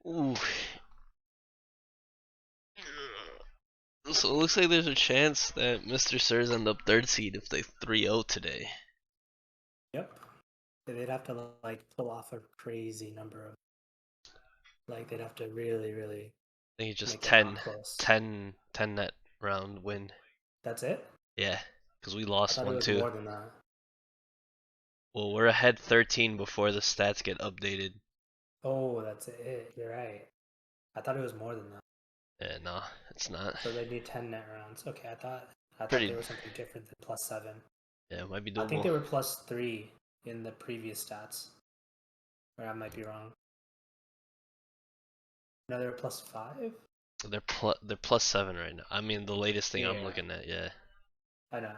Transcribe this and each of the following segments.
Ooh. So it looks like there's a chance that Mr. Sirs end up third seed if they 3-0 today. Yep. They'd have to like pull off a crazy number of they'd have to really I think it's just make it not 10, close. 10 net round win. That's it? Yeah, because we I lost thought it one was too. more than that. Well, we're ahead 13 before the stats get updated. Oh, that's it. You're right. I thought it was more than that. Yeah, no, it's not. So they need 10 net rounds. Okay, I thought Pretty. they were something different than +7. Yeah, it might be I think doable. they were +3 in the previous stats. Or I might be wrong. No, they were +5? They're +7 right now. I mean, the latest thing I'm Yeah. looking at. Yeah. I know.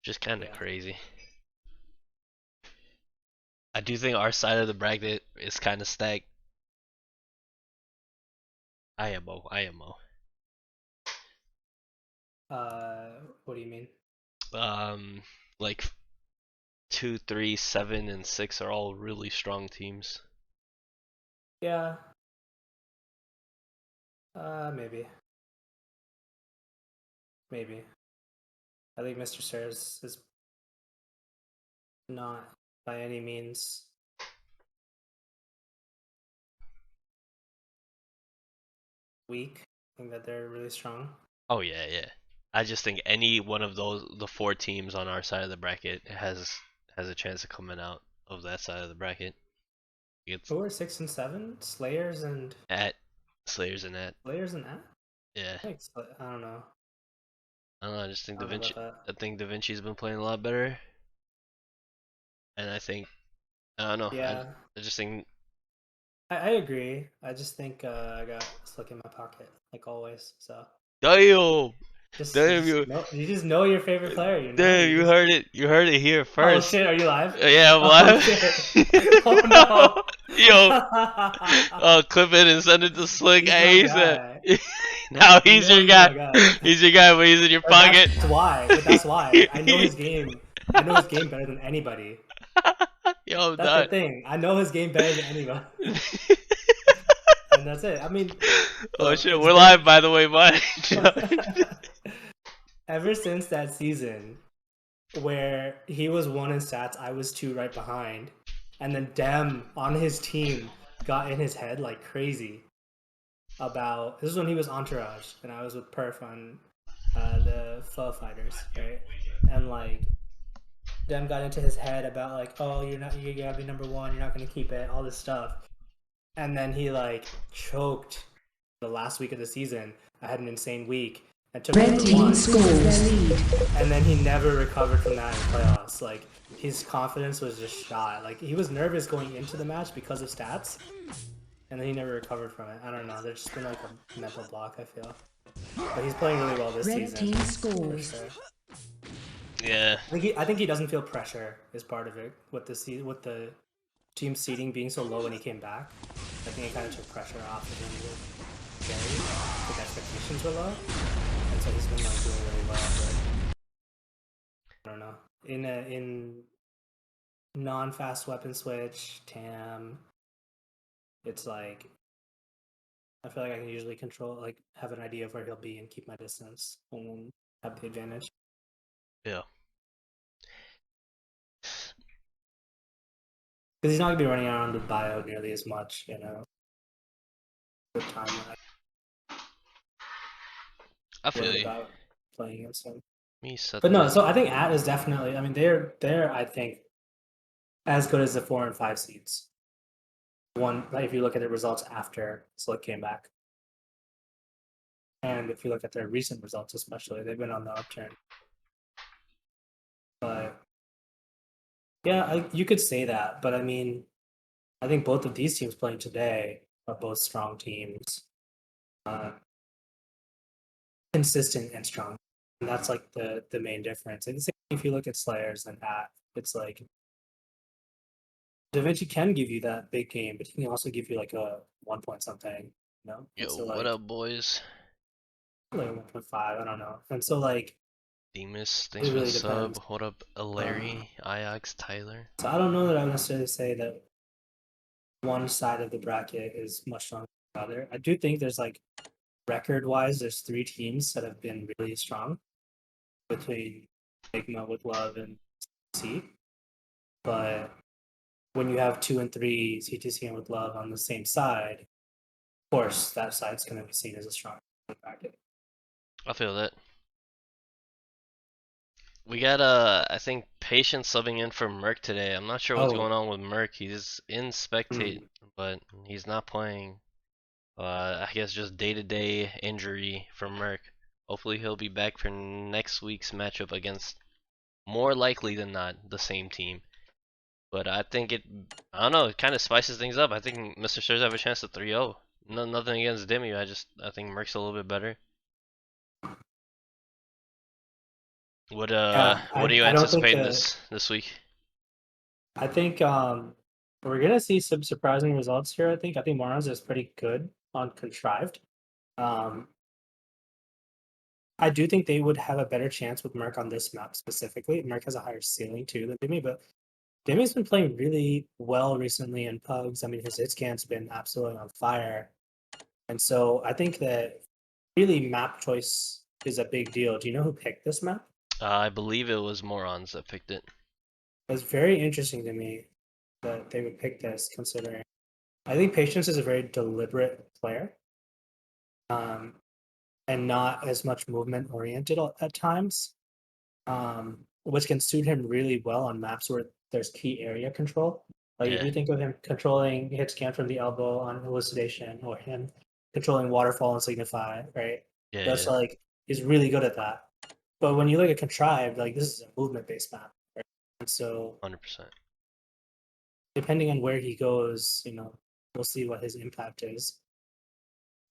Just kind of Yeah. crazy. I do think our side of the bracket is kind of stacked. IMO, IMO. What do you mean? Um, like 2, 3, 7, and 6 are all really strong teams. Yeah. Maybe. Maybe. I think Mr. Sears is not by any means weak. I think that they're really strong. Oh yeah, yeah. I just think any one of the 4 teams on our side of the bracket has a chance of coming out of that side of the bracket. It's Who are 6 and 7? at Slayers and at. Slayers and that? Yeah. I don't know. I don't know. I just think I don't know about that. I think Da Vinci's been playing a lot better, and I think I don't know. Yeah, I just think. I agree. I just think I got a slick in my pocket, like always. So Damn, just damn you, you just know your favorite player. damn You you just heard it. You heard it here oh first. shit, are you live? Yeah, I'm Oh live. shit! Oh no! Yo, clip it and send it to Slick. He's my Hey, he said, guy. now You he's know your he's guy. my guy. He's your guy, but he's in your But pocket. that's why. But that's why. Like I know his game. I know his game better than anybody. Yo, I'm That's the done. thing. I know his game better than anybody. And that's it. I mean, Oh look, shit, it's we're been live by the way, bud. ever since that season where he was 1 in stats, I was 2 right behind, and then Dem on his team got in his head like crazy about this is when he was Entourage and I was with Perf on the Flow Fighters, right? And like Dem got into his head about like, oh, you gotta be #1, you're not gonna keep it, all this stuff. And then he like choked the last week of the season. I had an insane week and took Red team scores. and then he never recovered from that in playoffs. Like his confidence was just shot. Like he was nervous going into the match because of stats, and then he never recovered from it. I don't know. There's just been like a mental block, I feel. But he's playing really well this Red season. team scores. Sure. Yeah. I think he doesn't feel pressure is part of it with the team seeding being so low when he came back. I think it kind of took pressure off of him with Gary. The expectations were low, and so he's been like doing really well. But I don't know. In non-fast weapon switch TAM, it's like I feel like I can usually control, like have an idea of where he'll be and keep my distance and then have the advantage. Yeah. Because he's not gonna be running around with bio nearly as much, the time that I I feel worried you. about playing against him. Me set But no, this. so I think At is definitely. I mean, they're I think as good as the 4 and 5 seeds. One, like, if you look at the results after Slick came back, and if you look at their recent results, especially, they've been on the upturn. But yeah, you could say that. But I mean, I think both of these teams playing today are both strong teams, consistent and strong, and that's like the main difference. And if you look at Slayers and At, it's like Da Vinci can give you that big game, but he can also give you like a 1 point something, And Yo, so what like up, boys? like 1.5, I don't know. And so like Demus, thanks It for the really sub. depends. What up, Larry, Iox, Tyler? So I don't know that I would necessarily say that one side of the bracket is much stronger than the other. I do think there's like record-wise, there's 3 teams that have been really strong between Sigma with Love and C. But when you have 2 and 3 CTC and with Love on the same side, of course that side's going to be seen as a strong bracket. I feel that. We got I think Patience subbing in for Merc today. I'm not sure what's going on with Merc. He's in spectate, but he's not playing. I guess just day-to-day injury for Merc. Hopefully he'll be back for next week's matchup against, more likely than not, the same team. But I think I don't know, it kind of spices things up. I think Mr. Sirs have a chance to 3-0. Nothing against Demi. I think Merc's a little bit better. What what are you I don't think anticipating this week? I think we're gonna see some surprising results here. I think Maurons is pretty good on Contrived. I do think they would have a better chance with Merc on this map specifically. Merc has a higher ceiling too than Demi, but Demi's been playing really well recently in Pugs. I mean, his hit scan's been absolutely on fire. And so I think that really map choice is a big deal. Do you know who picked this map? I believe it was Maurons that picked it. It was very interesting to me that they would pick this, considering I think Patience is a very deliberate player, and not as much movement oriented at times, which can suit him really well on maps where there's key area control. Like if you think of him controlling hit scan from the elbow on elucidation, or him controlling waterfall and signify, right? That's like he's really good at that. But when you look at Contrived, like this is a movement based map, right? And so 100%. Depending on where he goes, we'll see what his impact is.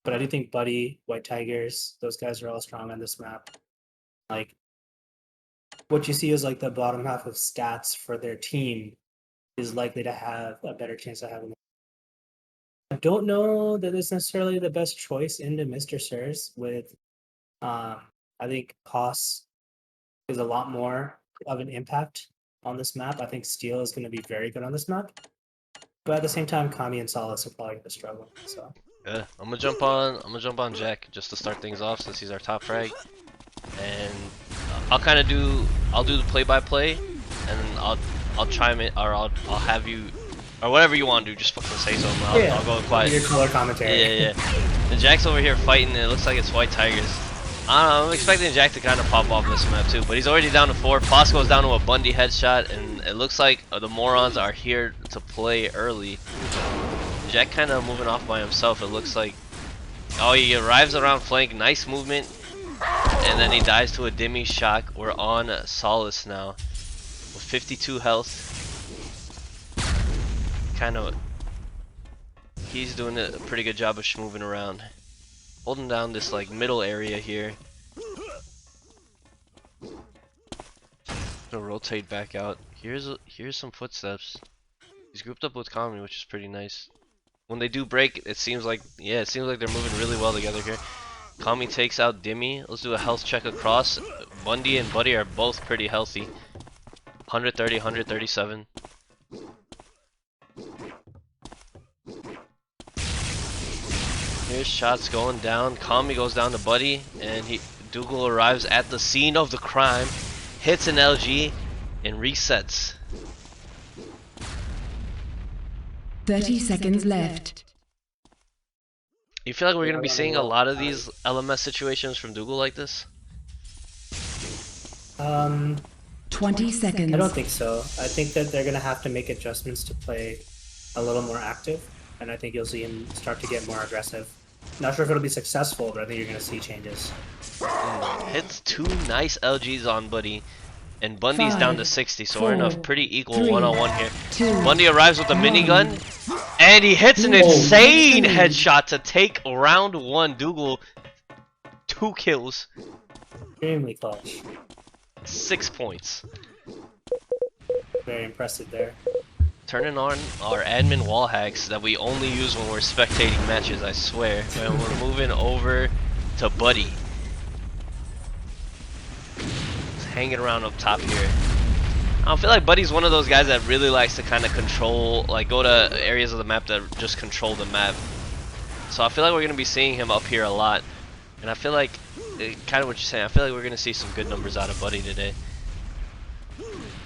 But I do think Buddy, White Tigers, those guys are all strong on this map. Like what you see is like the bottom half of stats for their team is likely to have a better chance of having. I don't know that it's necessarily the best choice into Mr. Sirs with I think Haas is a lot more of an impact on this map. I think Steel is going to be very good on this map. But at the same time, Kami and Sollis are probably going to struggle. So yeah, I'm gonna jump on Jack just to start things off since he's our top frag, and I'll do the play-by-play, and then I'll chime in, or I'll have you, or whatever you want to do. Just fucking say something. I'll go quiet. Your color commentary. Yeah. And Jack's over here fighting, and it looks like it's White Tigers. I don't know, I'm expecting Jack to kind of pop off this map too, but he's already down to 4. Fosco's down to a Bundy headshot, and it looks like the Maurons are here to play early. Jack kind of moving off by himself, it looks like. Oh, he arrives around flank, nice movement, and then he dies to a Demi shock. We're on Sollis now with 52 health. He's doing a pretty good job of moving around, holding down this like middle area here. Gonna rotate back out. Here's some footsteps. He's grouped up with Kami, which is pretty nice. When they do break, it seems like they're moving really well together here. Kami takes out Demi. Let's do a health check across. Bundy and Buddy are both pretty healthy. 130, 137. Here's shots going down. Kami goes down to Buddy, and Dougal arrives at the scene of the crime, hits an LG, and resets. 30 seconds left. You feel like we're going to be seeing a lot of these LMS situations from Dougal like this? 20 seconds. I don't think so. I think that they're going to have to make adjustments to play a little more active, and I think you'll see him start to get more aggressive. Not sure if it'll be successful, but I think you're going to see changes. Hits 2 nice LGs on Buddy, and Bundy's 5, down to 60, so 4, we're in a pretty equal 3, 1-on-1 here. 2, Bundy arrives with a 1. minigun, and he hits an insane headshot to take round 1. Dougal, 2 kills. Extremely clutch. 6 points. Very impressive there. Turning on our admin wall hacks that we only use when we're spectating matches, I swear. And we're moving over to Buddy. hanging around up top here. I don't feel like Buddy's one of those guys that really likes to kind of control, like go to areas of the map that just control the map. So I feel like we're going to be seeing him up here a lot. And I feel like, kind of what you're saying, I feel like we're going to see some good numbers out of Buddy today.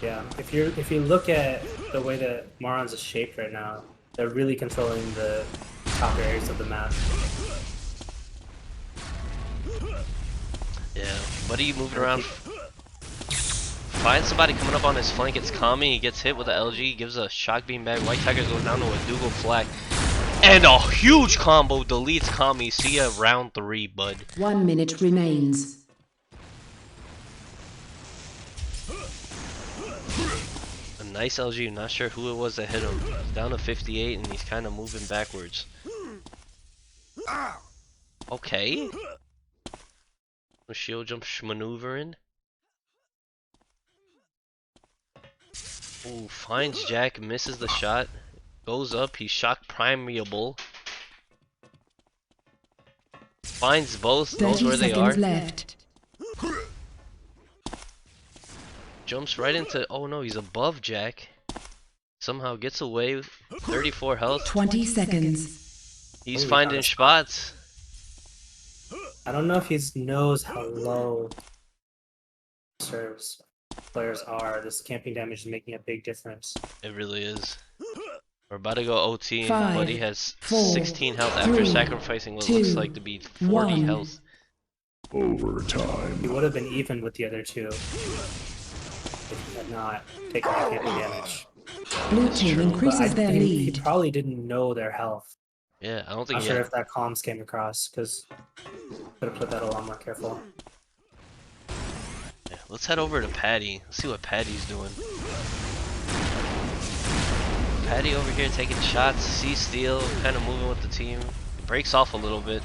Yeah, if you look at the way that Maurons is shaped right now, they're really controlling the top areas of the map. Yeah, Buddy moving around. Finds somebody coming up on his flank. It's Kami. He gets hit with the LG. Gives a shock beam back. White Tiger goes down to a Dougal Flak. And a huge combo deletes Kami. See ya round 3, bud. 1 minute remains. A nice LG. Not sure who it was that hit him. He's down to 58 and he's kind of moving backwards. Okay. A shield jump maneuvering. Ooh, finds Jack, misses the shot, goes up, he's shock primeable. Finds both, knows where they are. Left. Jumps right into, oh no, he's above Jack. Somehow gets away, 34 health. 20 seconds. He's finding spots. I don't know if he knows how low serves players are. This camping damage is making a big difference. It really is. We're about to go OT, and 5, Buddy has 4, 16 health 3, after sacrificing what 2, looks like to be 40 1. health. Overtime. He would have been even with the other two if he had not taken the camping damage. Blue team true. increases But their he lead. probably didn't know their health. Yeah, I don't think Not sure if that comms came across, because could have put that a lot more careful. Yeah, let's head over to Patty. Let's see what Patty's doing. Patty over here taking shots, C-Steal, kind of moving with the team. He breaks off a little bit.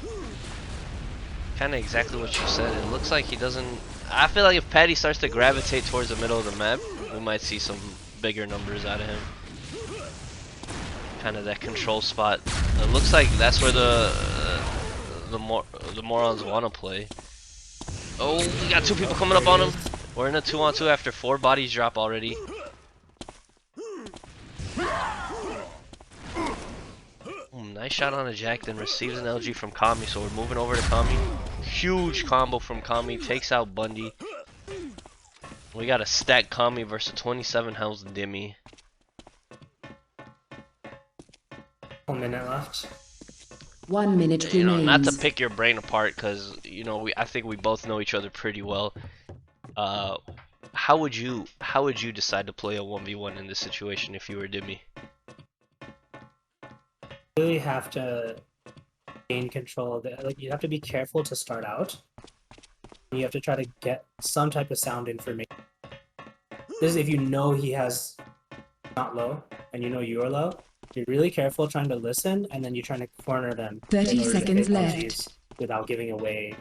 Kind of exactly what you said. It looks like he doesn't... I feel like if Patty starts to gravitate towards the middle of the map, we might see some bigger numbers out of him. Kind of that control spot. It looks like that's where the Maurons want to play. Oh, we got 2 people coming up on him. We're in a 2-on-2 after 4 bodies drop already. Nice shot on a Jack, then receives an LG from Kami, so we're moving over to Kami. Huge combo from Kami, takes out Bundy. We got a stack Kami versus 27 health Dimmy. 1 minute left. 1 minute You know, remains. not to pick your brain apart, because you know I think we both know each other pretty well. How would you decide to play a 1v1 in this situation if you were Dimmy? You really have to gain control of it. Like, you have to be careful to start out. You have to try to get some type of sound information. This is if you know he has not low and you know you are low. You're really careful trying to listen, and then you're trying to corner them 30 in order to seconds hit left. LGs without giving away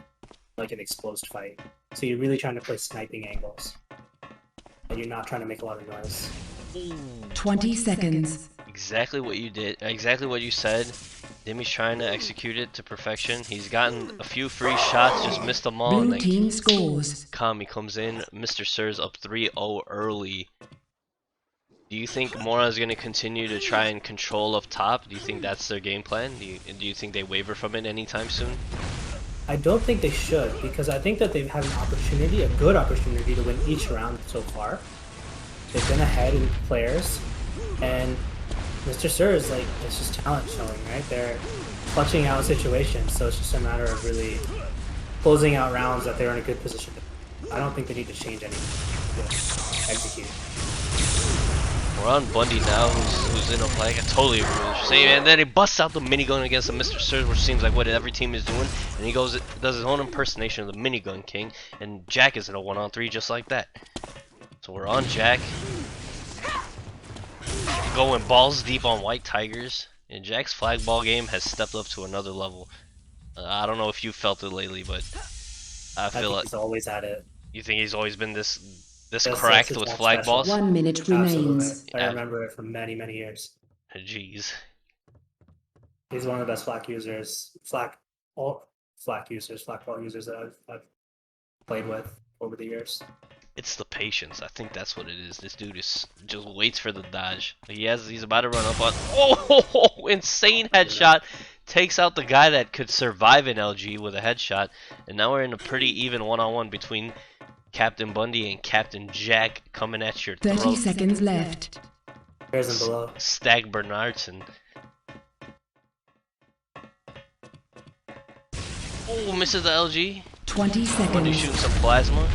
like an exposed fight. So you're really trying to play sniping angles, and you're not trying to make a lot of noise. 20 seconds. Exactly what you did, exactly what you said. Dimmy's trying to execute it to perfection. He's gotten a few free shots, just missed them all. Blue And team then scores. Kami comes in. Mr. Sir's up 3-0 early. Do you think Mora's going to continue to try and control up top? Do you think that's their game plan? Do you think they waver from it anytime soon? I don't think they should, because I think that they've had an opportunity, a good opportunity, to win each round so far. They've been ahead in players, and Mr. Sir is like, it's just talent showing, right? They're clutching out situations, so it's just a matter of really closing out rounds that they're in a good position. I don't think they need to change anything to execute. We're on Bundy now, who's in a play. I totally agree with what you're saying. And then he busts out the minigun against the Mr. Sir, which seems like what every team is doing. And he does his own impersonation of the minigun king. And Jack is in a 1-on-3 just like that. So we're on Jack. Going balls deep on White Tigers. And Jack's flag ball game has stepped up to another level. I don't know if you felt it lately, but I feel like he's always at it. you think he's always been this That's cracked his with Jack flag special. balls. 1 minute remains. Absolutely. I remember it from many, many years. Jeez. He's one of the best flak users, flak ball users that I've played with over the years. It's the patience. I think that's what it is. This dude is just waits for the dodge. He's about to run up on. Oh, insane headshot. Takes out the guy that could survive an LG with a headshot. And now we're in a pretty even one-on-one between Captain Bundy and Captain Jack coming at your 30 throat. seconds left. Bears and below. Stag Bernardson. Oh, misses the LG. 20 Bundy seconds. shooting some plasma.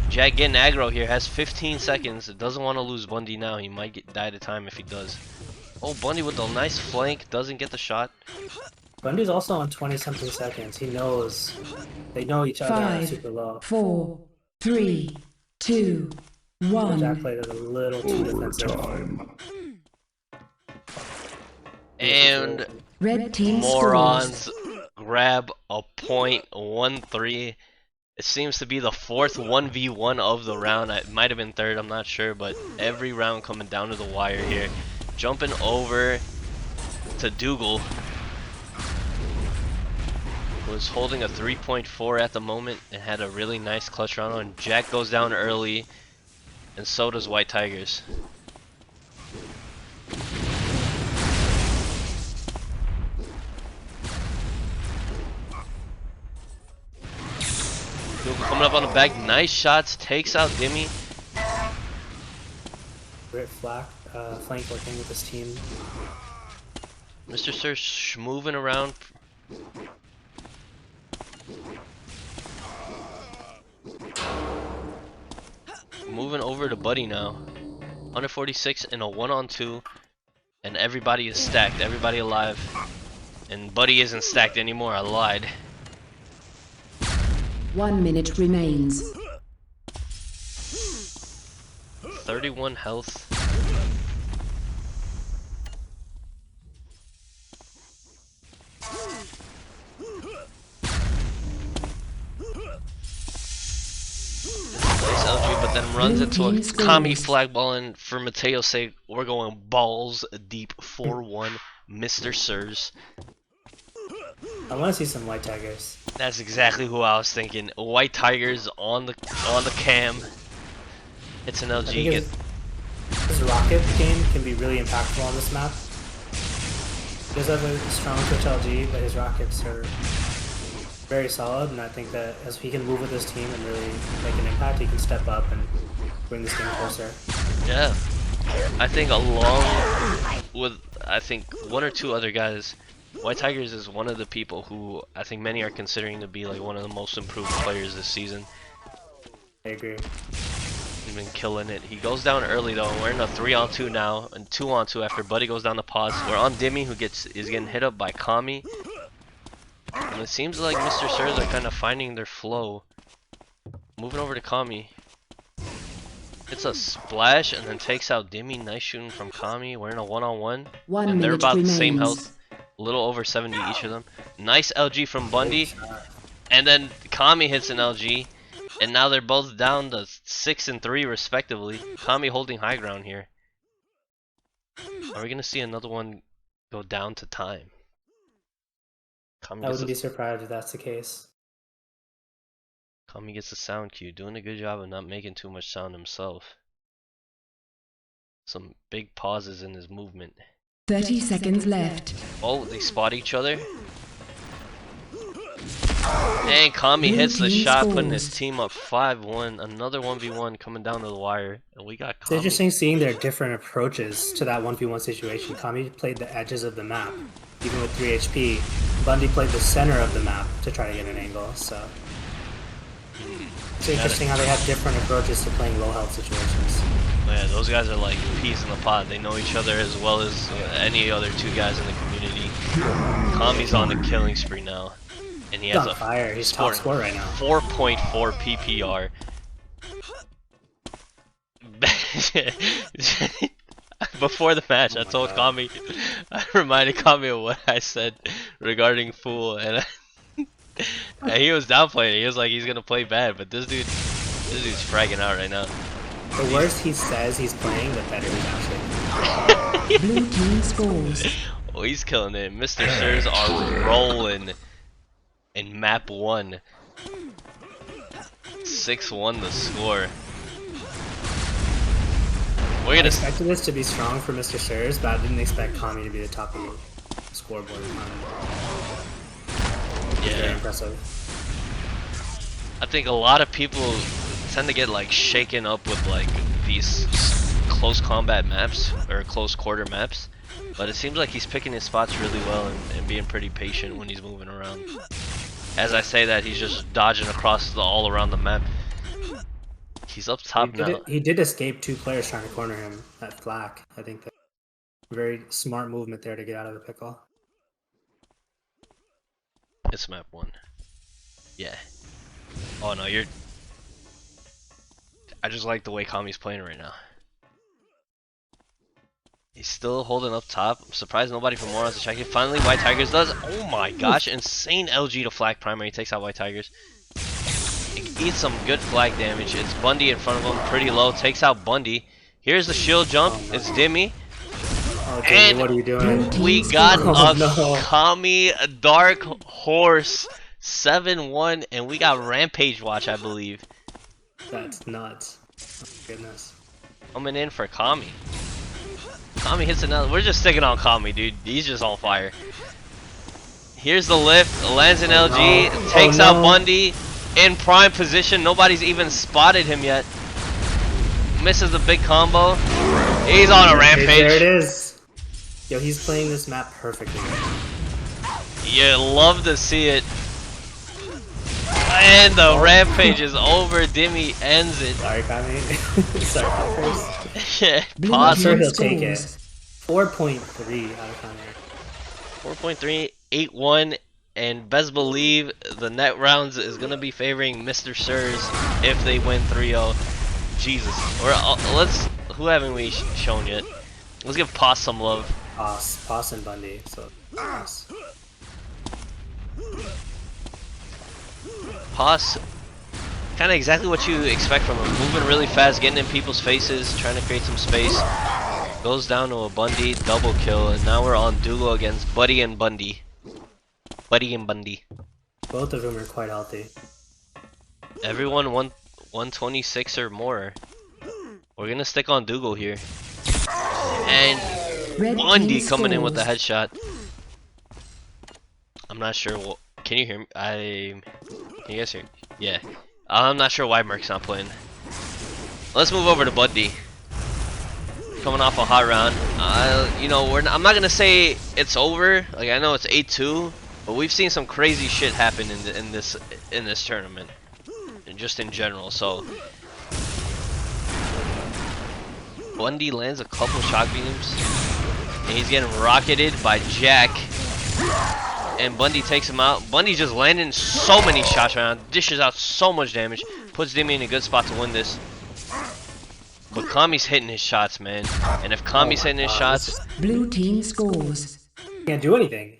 Jack getting aggro here, has 15 seconds. Doesn't want to lose Bundy now. He might die to time if he does. Oh, Bundy with a nice flank. Doesn't get the shot. Bundy's also on 20-something seconds. He knows. They know each other are 5, super low. 4, 3, 2, Jack 1. played it a little too defensive. And Red team Maurons scores. grab a point, 1-3. It seems to be the fourth 1v1 of the round. It might have been third, I'm not sure, but every round coming down to the wire here. Jumping over to Dougal, who is holding a 3.4 at the moment and had a really nice clutch round. And Jack goes down early, and so does White Tigers. Dougal coming up on the back, nice shots, takes out Dimmy. Great flank working with this team. Mr. Sir moving around. Moving over to Buddy now. 146 in a 1-on-2. And everybody is stacked, everybody alive. And Buddy isn't stacked anymore, I lied. 1 minute remains. 31 health. Nice LG, but then runs into a Kami flagballing. For Mateo's sake, we're going balls deep. 4-1, Mr. Sirs. I want to see some White Tigers. That's exactly who I was thinking. White Tigers on the cam. It's an LG. His rocket game can be really impactful on this map. He does have a strong Twitch LG, but his rockets are very solid, and I think that as he can move with his team and really make an impact, he can step up and bring this game closer. Yeah, I think along with one or two other guys, White Tigers is one of the people who I think many are considering to be like one of the most improved players this season. I agree. He's been killing it. He goes down early though, and we're in a 3-on-2 now, and 2-on-2 after Buddy goes down the pods. We're on Dimmy, who is getting hit up by Kami. And it seems like Mr. Sirs are kind of finding their flow. Moving over to Kami. It's a splash and then takes out Dimmy. Nice shooting from Kami. We're in a 1-on-1. 1 And they're minute about remains. the same health. A little over 70 each of them. Nice LG from Bundy. And then Kami hits an LG. And now they're both down to 6 and 3 respectively. Kami holding high ground here. Are we going to see another one go down to time? Kami I wouldn't be surprised if that's the case. Kami gets a sound cue, doing a good job of not making too much sound himself. Some big pauses in his movement. 30 seconds left. Oh, they spot each other. And Kami Blue hits the team shot, putting scores. his team up 5-1. Another 1v1 coming down to the wire. And we got It's Kami. interesting seeing their different approaches to that 1v1 situation. Kami played the edges of the map, even with 3 HP. Bundy played the center of the map to try to get an angle, so... It's interesting how they have different approaches to playing low health situations. Yeah, those guys are like peas in the pod. They know each other as well as any other two guys in the community. Kami's on the killing spree now. And he He's has on a fire. He's top score right now. 4.4 PPR. Before the match, I told Kami, I reminded Kami of what I said regarding Fool, and he was downplaying it. He was like, he's gonna play bad, but this dude's fragging out right now. The worse he says he's playing, the better he's actually. Blue team scores. Oh, he's killing it. Mr. Sirs are rolling in map 1. 6-1 the score. We're I gonna. expected this to be strong for Mr. Sirs, but I didn't expect Kami to be the top of the scoreboard. It's very Yeah. impressive. I think a lot of people tend to get like shaken up with like these close combat maps or close quarter maps, but it seems like he's picking his spots really well and being pretty patient when he's moving around. As I say that, he's just dodging across all around the map. He's up top now. He did escape 2 players trying to corner him at flak. I think that very smart movement there to get out of the pickle. It's map 1. Yeah. Oh no, you're. I just like the way Kami's playing right now. He's still holding up top. I'm surprised nobody from Maurons is checking. Finally, White Tigers does. Oh my gosh, insane LG to flag primary. Takes out White Tigers. He eats some good flag damage. It's Bundy in front of him, pretty low. Takes out Bundy. Here's the shield jump. Oh, no. It's Dimmy. Oh, And Jamie, what are you doing? we got Oh, a no. Kami Dark Horse 7-1, and we got Rampage Watch, I believe. That's nuts. Oh, goodness. Coming in for Kami. Kami hits another. We're just sticking on Kami, dude. He's just on fire. Here's the lift. Lands an LG. No. Takes Oh, out no. Bundy in prime position. Nobody's even spotted him yet. Misses the big combo. He's on a rampage. There it is. Yo, he's playing this map perfectly. You love to see it. And the rampage is over. Dimmy ends it. Sorry, Kami. Sorry, fuckers. Yeah, I'm sure pause. he'll take it. 4.3 out of Kami. 4.3, 8-1, and best believe the net rounds is gonna be favoring Mr. Sirs if they win 3-0. Jesus. Or let's. Who haven't we shown yet? Let's give Pos some love. Pos and Bundy. So, nice. Pos, kind of exactly what you expect from him. Moving really fast, getting in people's faces, trying to create some space. Goes down to a Bundy, double kill, and now we're on duo against Buddy and Bundy. Buddy and Bundy. Both of them are quite healthy. Everyone 126 or more. We're gonna stick on Dougal here. And Red Bundy team coming in with the scores. headshot. I'm not sure what. Can you hear me? Can you guys hear? Yeah. I'm not sure why Merc's not playing. Let's move over to Bundy. Coming off a hot round. You know, I'm not gonna say it's over. Like I know it's 8-2, but we've seen some crazy shit happen in this tournament, and just in general. So Bundy lands a couple shock beams, and he's getting rocketed by Jack. And Bundy takes him out. Bundy's just landing so many shots right now, dishes out so much damage, puts Dimmy in a good spot to win this. But Kami's hitting his shots, man. And if Kami's hitting his shots, Blue team scores. Can't do anything.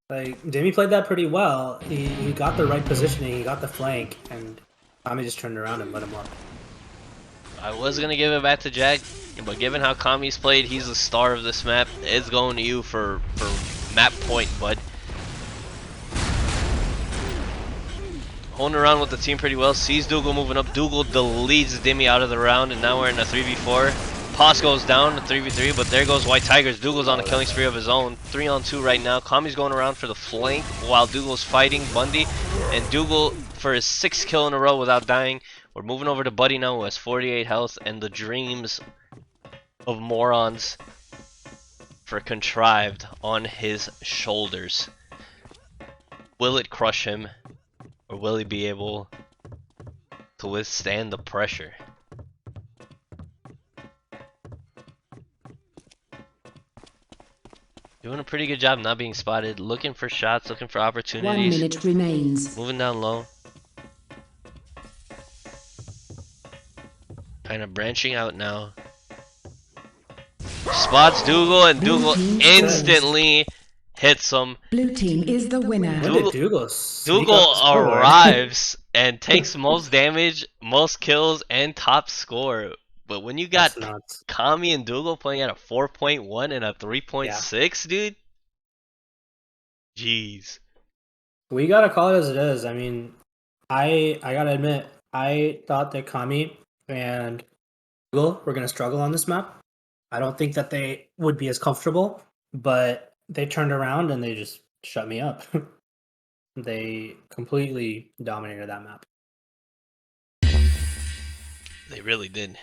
Like, Demi played that pretty well. He got the right positioning, he got the flank, and Kami just turned around and let him up. I was gonna give it back to Jack, but given how Kami's played, he's the star of this map. It's going to you for map point, bud. Holding around with the team pretty well. Sees Dougal moving up. Dougal deletes Dimmy out of the round, and now we're in a 3v4. Pos goes down to 3v3, but there goes White Tigers. Dougal's on a killing spree of his own. 3-on-2 right now. Kami's going around for the flank while Dougal's fighting Bundy. And Dougal for his 6th kill in a row without dying. We're moving over to Buddy now, who has 48 health, and the dreams of Maurons for Contrived on his shoulders. Will it crush him? Or will he be able to withstand the pressure? Doing a pretty good job not being spotted, looking for shots, looking for 1 opportunities. minute remains. Moving down low. Kind of branching out now. Spots Dougal, and Dougal instantly hits him. Blue team is the winner. When did Dougal sneak Dougal up the score? arrives and takes most damage, most kills, and top score. But when you got That's nuts. Kami and Dougal playing at a 4.1 and a 3.6, dude. Jeez. We gotta call it as it is. I mean, I gotta admit, I thought that Kami and We're going to struggle on this map. I don't think that they would be as comfortable, but they turned around and they just shut me up. They completely dominated that map. They really did.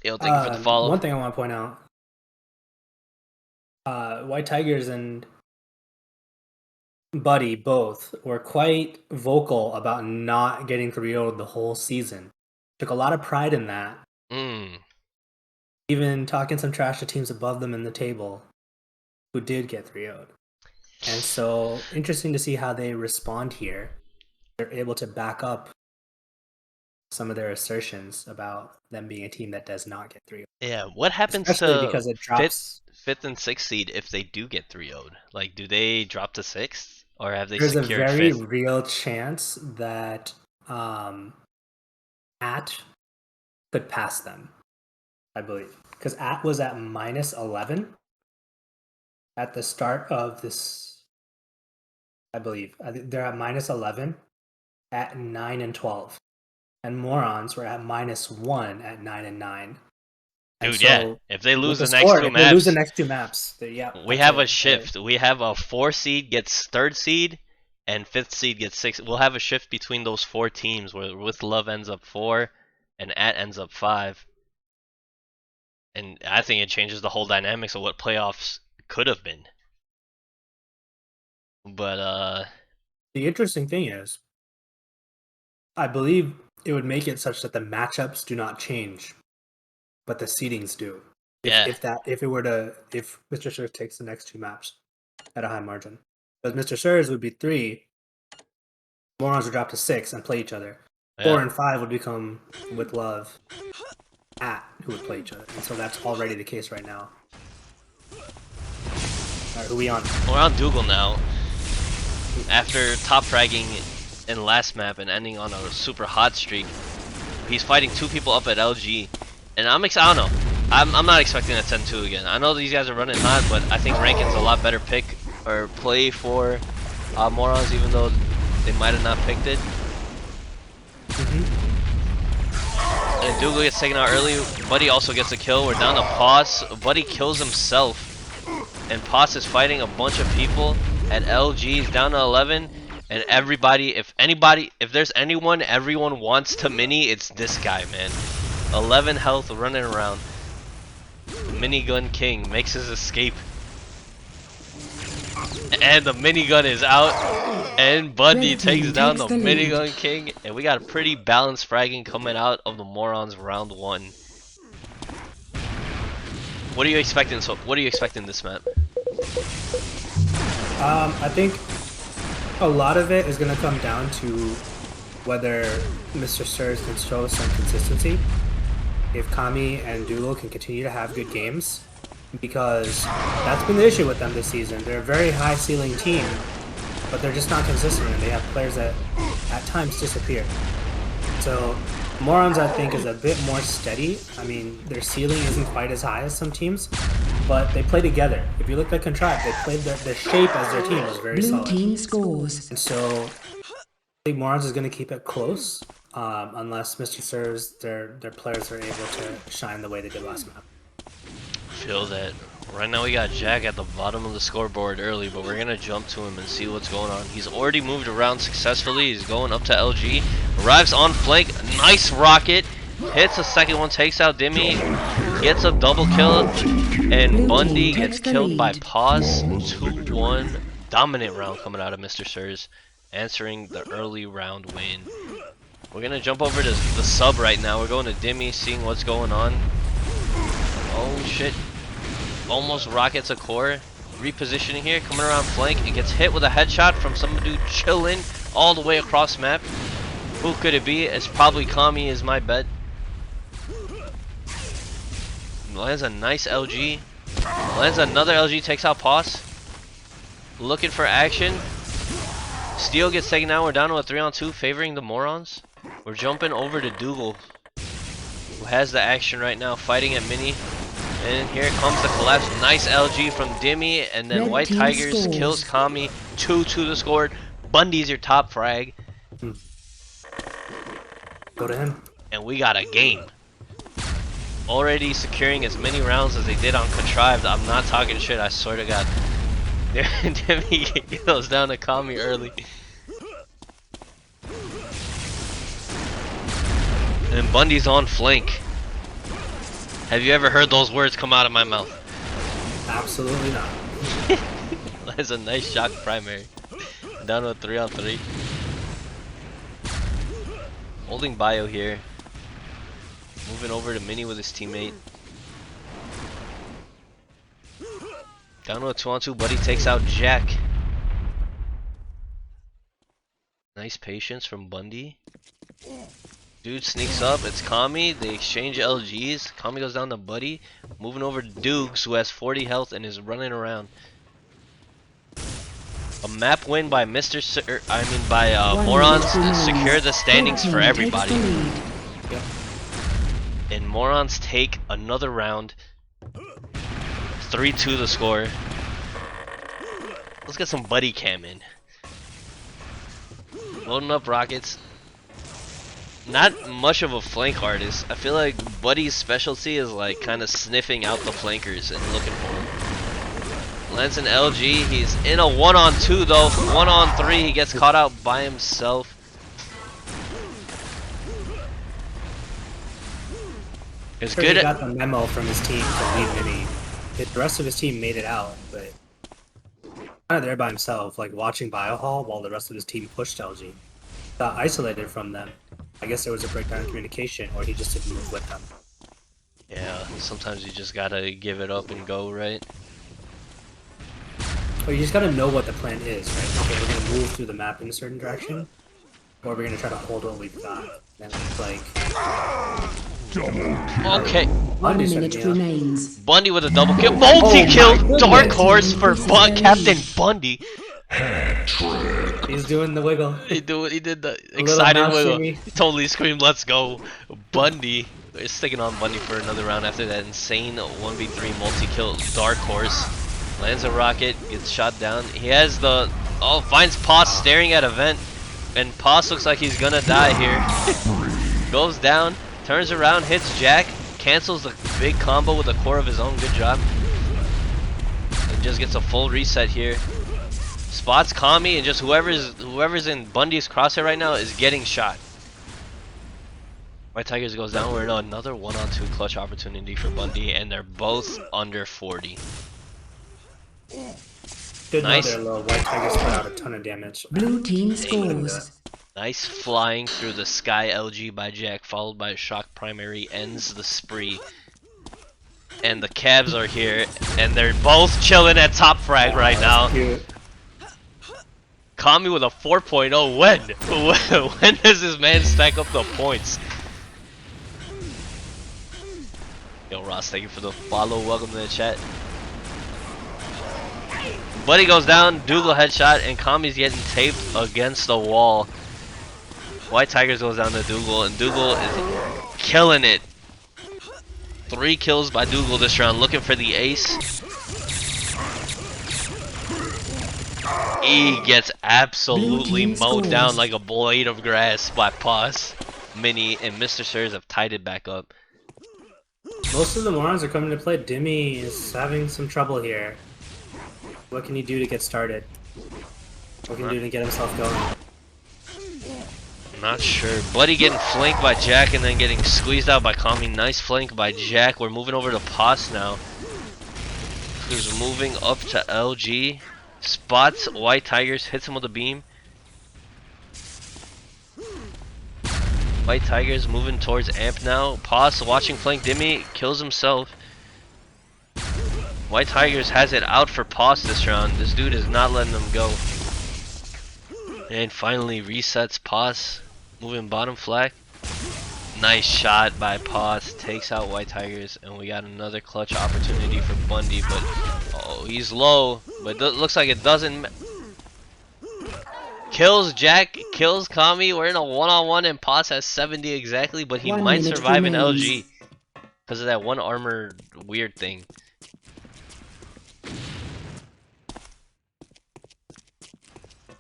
Yo, thank you for the follow. One thing I want to point out. White Tigers and Buddy both were quite vocal about not getting 3-0'd the whole season. Took a lot of pride in that. Even talking some trash to teams above them in the table who did get 3-0'd. And so, interesting to see how they respond here. They're able to back up some of their assertions about them being a team that does not get 3-0'd. Yeah, what happens Especially to because it drops... fifth and sixth seed if they do get 3-0'd? Like, do they drop to sixth? Or have they There's a secured very fifth? real chance that At could pass them, I believe. Because At was at -11 at the start of this, I believe. They're at -11 at 9 and 12. And Maurons were at -1 at 9 and 9. And Dude, so yeah. If they lose the next score, two if maps, they lose the next two maps, we have a shift. We have a 4 seed gets 3rd seed, and 5th seed gets 6th. We'll have a shift between those 4 teams where With Love ends up 4 and At ends up 5. And I think it changes the whole dynamics of what playoffs could have been. But the interesting thing is, I believe it would make it such that the matchups do not change, but the seedings do. If Mr. Sir takes the next two maps at a high margin. But Mr. Sir's would be 3, Morons would drop to 6 and play each other. 4 and 5 would become With Love, At, who would play each other. And so that's already the case right now. Alright, who we on? We're on Dougal now. After top fragging in last map and ending on a super hot streak, he's fighting 2 people up at LG. And I don't know. I'm not expecting a 10-2 again. I know these guys are running hot, but I think Rankin's a lot better pick or play for Maurons, even though they might have not picked it. And Dougal gets taken out early. Buddy also gets a kill. We're down to Pause. Buddy kills himself. And Pause is fighting a bunch of people at LG. He's down to 11. And everybody, if there's anyone everyone wants to mini, it's this guy, man. 11 health running around. Minigun King makes his escape. And the minigun is out. And Buddy takes down the Minigun King. And we got a pretty balanced fragging coming out of the Maurons round 1. What are you expecting? So what are you expecting this map? I think a lot of it is going to come down to whether Mr. Sirs can show some consistency. If Kami and Dougal can continue to have good games, because that's been the issue with them this season. They're a very high ceiling team, but they're just not consistent, and they have players that at times disappear. So Maurons, I think, is a bit more steady. I mean, their ceiling isn't quite as high as some teams, but they play together. If you look at Contrived, they played their shape as their team was very solid. Blue team scores. And so I think Maurons is going to keep it close, unless Mr. Sirs, their players are able to shine the way they did last map. Feel that. Right now we got Jack at the bottom of the scoreboard early, but we're gonna jump to him and see what's going on. He's already moved around successfully. He's going up to LG. Arrives on flank. Nice rocket. Hits a second one. Takes out Dimmy. Gets a double kill. And Bundy gets killed by Pause. 2-1. Dominant round coming out of Mr. Sirs. Answering the early round win. We're gonna jump over to the sub right now. We're going to Dimmy, seeing what's going on. Oh shit. Almost rockets a core. Repositioning here, coming around flank. It gets hit with a headshot from some dude chilling all the way across map. Who could it be? It's probably Kami, is my bet. Lands a nice LG. Lands another LG, takes out Pause. Looking for action. Steel gets taken out. We're down to a 3-on-2, favoring the Maurons. We're jumping over to Dougal, who has the action right now, fighting at mini. And here comes the collapse. Nice LG from Dimmy, and then White Tigers kills Kami. 2-2 the score. Bundy's your top frag. Go to him. And we got a game. Already securing as many rounds as they did on Contrived. I'm not talking shit, I swear to God. Demi goes down to Kami early. And Bundy's on flank. Have you ever heard those words come out of my mouth? Absolutely not. That's a nice shock primary. Down to a 3-on-3. Holding bio here. Moving over to Mini with his teammate. Down to a 2-on-2. Buddy takes out Jack. Nice patience from Bundy. Dude sneaks up. It's Kami. They exchange LGs. Kami goes down to Buddy. Moving over to Dukes, who has 40 health and is running around. A map win by Maurons secure the standings for everybody. Yep. And Maurons take another round. 3-2 the score. Let's get some buddy cam in. Loading up rockets. Not much of a flank artist. I feel like Buddy's specialty is like kind of sniffing out the flankers and looking for them. Lands an LG. He's in a 1-on-2 though. 1-on-3. He gets caught out by himself. It's good. He got the memo from his team to leave Mini. The rest of his team made it out, but kind of there by himself, like watching Biohall while the rest of his team pushed LG. Got isolated from them. I guess there was a breakdown in communication, or he just didn't move with them. Yeah, sometimes you just gotta give it up and go, right? But you just gotta know what the plan is, right? Okay, we're gonna move through the map in a certain direction, or we're gonna try to hold what we've got. And it's like... Okay. 1 minute remains. Bundy with a double kill. Multi-kill! Dark Horse for Captain Bundy. He's doing the wiggle. He did the excited wiggle. He totally screamed, "Let's go!" Bundy is sticking on Bundy for another round after that insane 1v3 multi-kill. Dark Horse lands a rocket, gets shot down. He has the finds Poss staring at a vent, and Poss looks like he's gonna die here. Goes down, turns around, hits Jack, cancels the big combo with a core of his own. Good job. And just gets a full reset here. Spots Kami, and just whoever's in Bundy's crosshair right now is getting shot. White Tigers goes down. We're in another 1-on-2 clutch opportunity for Bundy, and they're both under 40. Good Nice. There, little White Tigers put out a ton of damage. Blue team scores. Nice flying through the sky LG by Jack, followed by a shock primary, ends the spree. And the Cavs are here, and they're both chilling at top frag right now. Cute. Kami with a 4.0. When does this man stack up the points? Yo, Ross, thank you for the follow. Welcome to the chat. Buddy goes down, Dougal headshot, and Kami's getting taped against the wall. White Tigers goes down to Dougal, and Dougal is killing it. 3 kills by Dougal this round, looking for the ace. He gets absolutely mowed down like a blade of grass by Poss. Mini and Mr. Sirs have tied it back up. Most of the Morons are coming to play. Demi is having some trouble here. What can he do to get started? What can he do to get himself going? Not sure. Buddy getting flanked by Jack and then getting squeezed out by Kami. Nice flank by Jack. We're moving over to Poss now, who's moving up to LG. Spots White Tigers, hits him with a beam. White Tigers moving towards Amp now. Poss watching flank Demi, kills himself. White Tigers has it out for Poss this round. This dude is not letting them go. And finally resets Poss, moving bottom flag. Nice shot by Poss, takes out White Tigers, and we got another clutch opportunity for Bundy, but he's low, but looks like it doesn't. Kills Jack, kills Kami. We're in a 1-on-1 and Poss has 70 exactly, but he might survive an LG because of that one armor weird thing.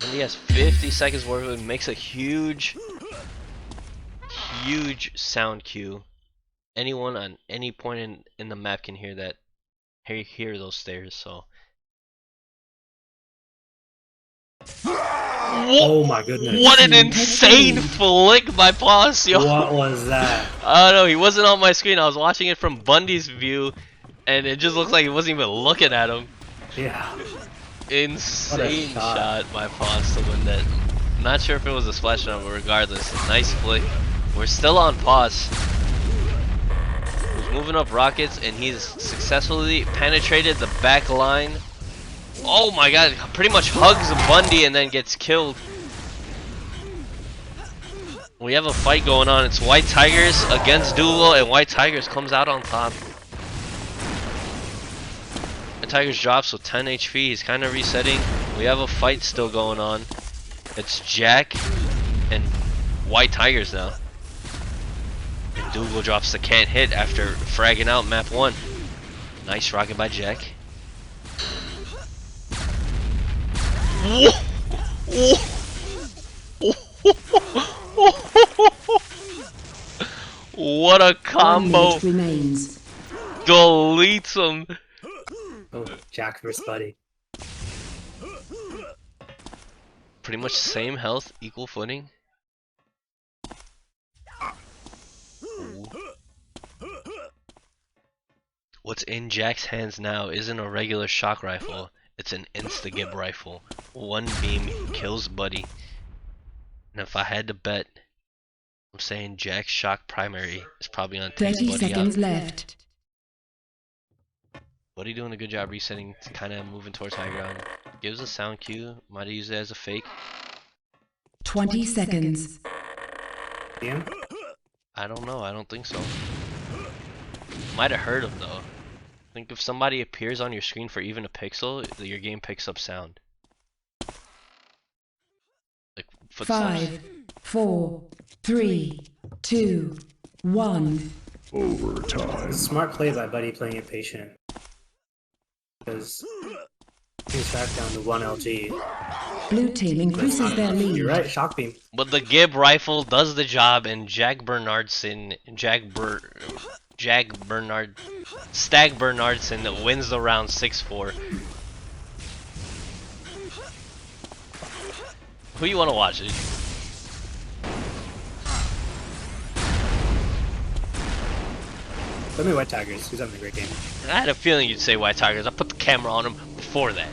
And he has 50 seconds worth of it, makes a huge huge sound cue. Anyone on any point in the map can hear that. Hear those stairs. So. Oh my goodness. What an insane flick by Boss, yo! What was that? I don't know, he wasn't on my screen. I was watching it from Bundy's view, and it just looks like he wasn't even looking at him. Yeah. Insane shot by Boss to win that. Not sure if it was a splash shot, but regardless, nice flick. We're still on pause. He's moving up rockets, and he's successfully penetrated the back line. Oh my god, pretty much hugs Bundy and then gets killed. We have a fight going on. It's White Tigers against Duel, and White Tigers comes out on top. And Tigers drops with 10 HP. He's kind of resetting. We have a fight still going on. It's Jack and White Tigers now. And Dougal drops the can't hit after fragging out map 1. Nice rocket by Jack. What a combo! Deletes him. Oh, Jack versus Buddy. Pretty much same health, equal footing. Ooh. What's in Jack's hands now isn't a regular shock rifle. It's an insta-gib rifle. One beam kills Buddy. And if I had to bet, I'm saying Jack's shock primary is probably on 30 seconds left. Buddy doing a good job resetting, kind of moving towards high ground. Gives a sound cue, might have used it as a fake. 20 seconds. Yeah. I don't know, I don't think so. Might have heard him though. I think if somebody appears on your screen for even a pixel, your game picks up sound. Like footsteps. 5, 4, 3, 2, 1. Overtime. Smart play by Buddy playing it patient. Because he's back down to 1 LG. Blue team increases their lead. You're right, shock beam. But the Gib rifle does the job, and Stag Bernardson wins the round 6-4. Who you want to watch? Tell me White Tigers. He's having a great game. I had a feeling you'd say White Tigers. I put the camera on him before that.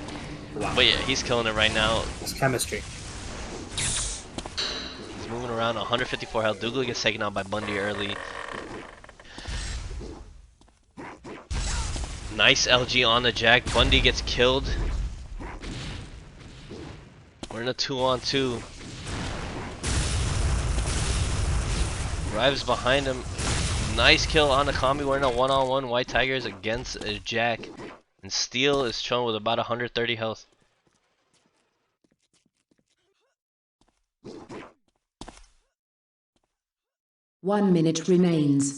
Wow. But yeah, he's killing it right now. It's chemistry. He's moving around 154 health. Dougal gets taken out by Bundy early. Nice LG on the Jack. Bundy gets killed. We're in a 2-on-2. Rives behind him. Nice kill on the Kami. We're in a 1-on-1. White Tigers against Jack. And Steel is shown with about 130 health. One minute remains.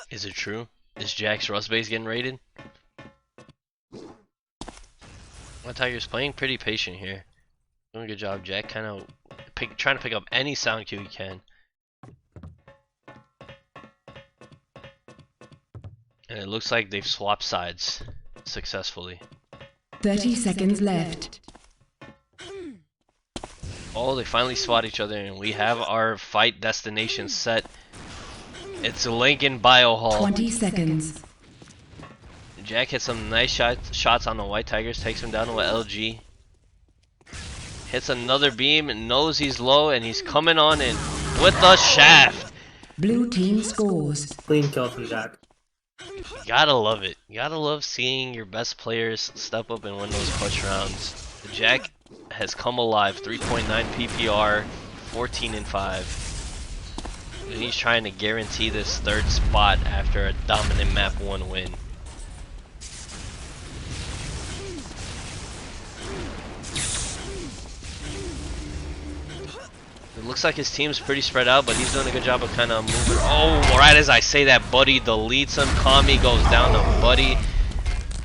Is it true? Is Jack's Rust base getting raided? White Tiger's playing pretty patient here. Doing a good job. Jack kind of trying to pick up any sound cue he can. And it looks like they've swapped sides successfully. 30 seconds left. Oh, they finally spot each other, and we have our fight destination set. It's Lincoln Biohall. 20 seconds. Jack hits some nice shots on the White Tigers, takes him down to an LG. Hits another beam, knows he's low, and he's coming on in with the shaft. Blue team scores. Clean kill from Jack. You gotta love it. You gotta love seeing your best players step up and win those clutch rounds. The Jack has come alive. 3.9 PPR, 14-5. And he's trying to guarantee this third spot after a dominant map 1 win. It looks like his team's pretty spread out, but he's doing a good job of kind of moving. Oh, right as I say that, Buddy deletes him. Kami goes down to Buddy.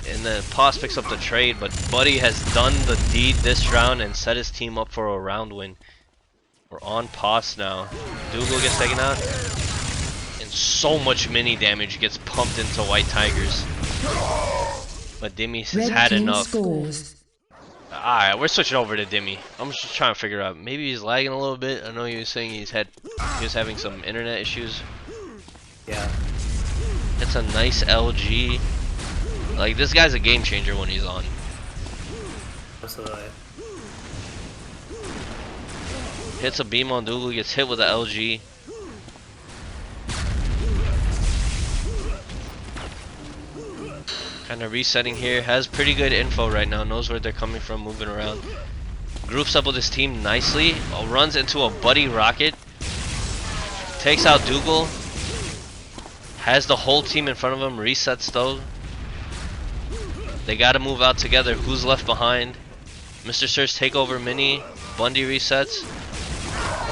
And then Pos picks up the trade, but Buddy has done the deed this round and set his team up for a round win. We're on Pos now. Dougal gets taken out. And so much mini damage gets pumped into White Tigers. But Dimmy has had enough. Alright, we're switching over to Dimmy. I'm just trying to figure out. Maybe he's lagging a little bit. I know he was saying he was having some internet issues. Yeah. It's a nice LG. Like, this guy's a game changer when he's on. Absolutely. Hits a beam on Dougal, gets hit with the LG. Kind of resetting here, has pretty good info right now, knows where they're coming from, moving around. Groups up with his team nicely, runs into a Buddy rocket. Takes out Dougal. Has the whole team in front of him, resets though. They gotta move out together, who's left behind? Mr. Sir's takeover mini, Bundy resets.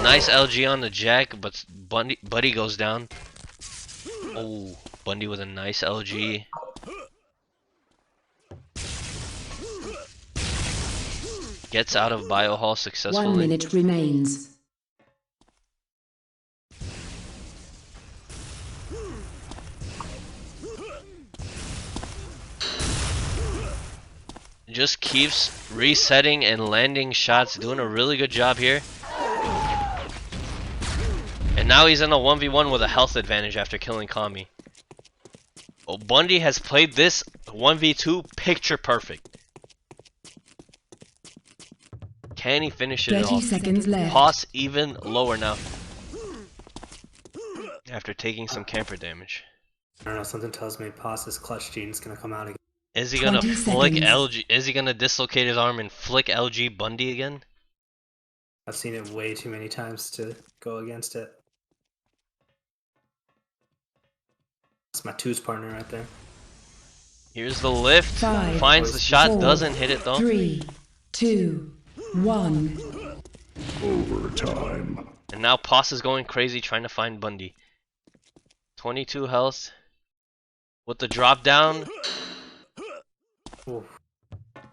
Nice LG on the Jack, but Buddy goes down. Oh, Bundy with a nice LG. Gets out of Biohall successfully. 1 minute remains. Just keeps resetting and landing shots, doing a really good job here. And now he's in a 1v1 with a health advantage after killing Kami. Oh, Bundy has played this 1v2 picture perfect. Can he finish it 30 off? seconds left. Pos even lower now. After taking some camper damage. I don't know, something tells me Pos' clutch gene's gonna come out again. Is he gonna 20 flick seconds. LG? Is he gonna dislocate his arm and flick LG Bundy again? I've seen it way too many times to go against it. That's my twos partner right there. Here's the lift. 5, Finds the shot, 4, doesn't hit it though. 3, 2, 1. Overtime. And now Pos is going crazy trying to find Bundy. 22 health. With the drop down. Oof.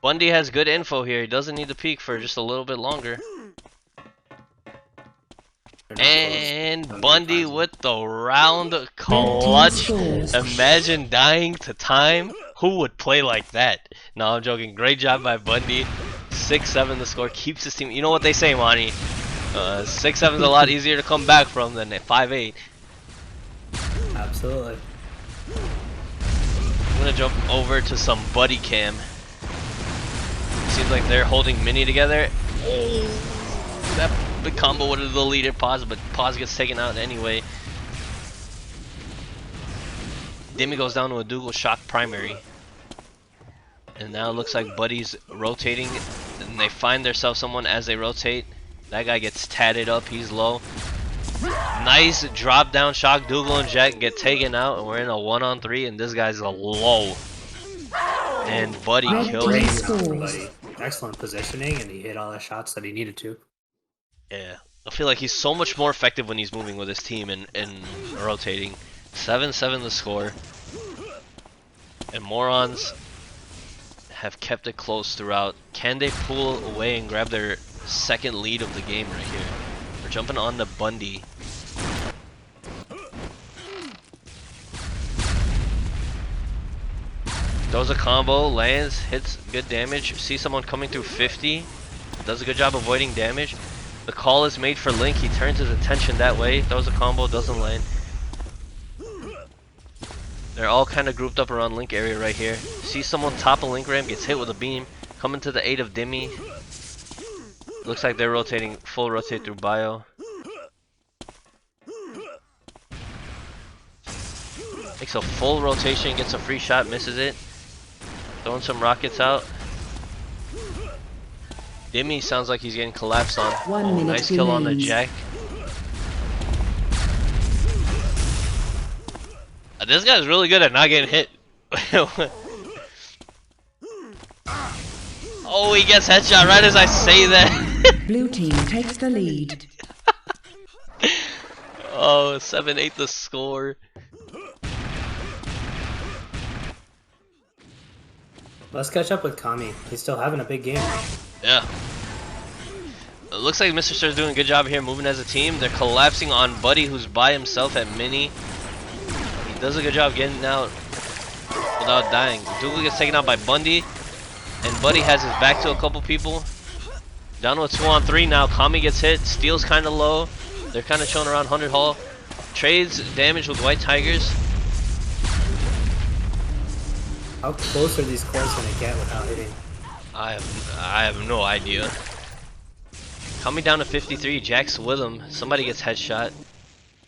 Bundy has good info here. He doesn't need to peek for just a little bit longer. And Bundy with the round clutch. Imagine dying to time. Who would play like that? No, I'm joking. Great job by Bundy. 6-7 the score. Keeps his team. You know what they say, Monty. 6-7 is a lot easier to come back from than at 5-8. Absolutely. I'm gonna jump over to some buddy cam. Seems like they're holding mini together. Oh, that big combo would have deleted Pause, but Pause gets taken out anyway. Dimmy goes down to a Dougal shock primary. And now it looks like Buddy's rotating, and they find themselves someone as they rotate. That guy gets tatted up, he's low. Nice drop down shock, Dougal and Jack get taken out, and we're in a 1-on-3, and this guy's a low. And Buddy kills Great him. shot from Buddy. Excellent positioning, and he hit all the shots that he needed to. Yeah, I feel like he's so much more effective when he's moving with his team and rotating. 7-7 the score. And Maurons have kept it close throughout. Can they pull away and grab their second lead of the game right here? We're jumping on to Bundy. Throws a combo, lands, hits good damage. See someone coming through 50. Does a good job avoiding damage. The call is made for Link. He turns his attention that way. Throws a combo, doesn't land. They're all kind of grouped up around Link area right here. See someone top a Link ramp, gets hit with a beam. Coming to the aid of Dimmy. Looks like they're rotating, full rotate through bio. Makes a full rotation, gets a free shot, misses it. Throwing some rockets out. Dimmy sounds like he's getting collapsed on. 1 Oh, minute nice kill on the remains. Jack. This guy's really good at not getting hit. Oh, he gets headshot right as I say that. Blue team takes the lead. Oh, 7-8 the score. Let's catch up with Kami. He's still having a big game. Yeah. It looks like Mr. Sir's doing a good job here moving as a team. They're collapsing on Buddy, who's by himself at mini. He does a good job getting out without dying. Dougal gets taken out by Bundy, and Buddy has his back to a couple people. Down to a 2-on-3 now. Kami gets hit. Steel's kind of low. They're kind of chilling around 100 Hall. Trades damage with White Tigers. How close are these cores gonna get without hitting? I have no idea. Coming down to 53, Jack's with him. Somebody gets headshot,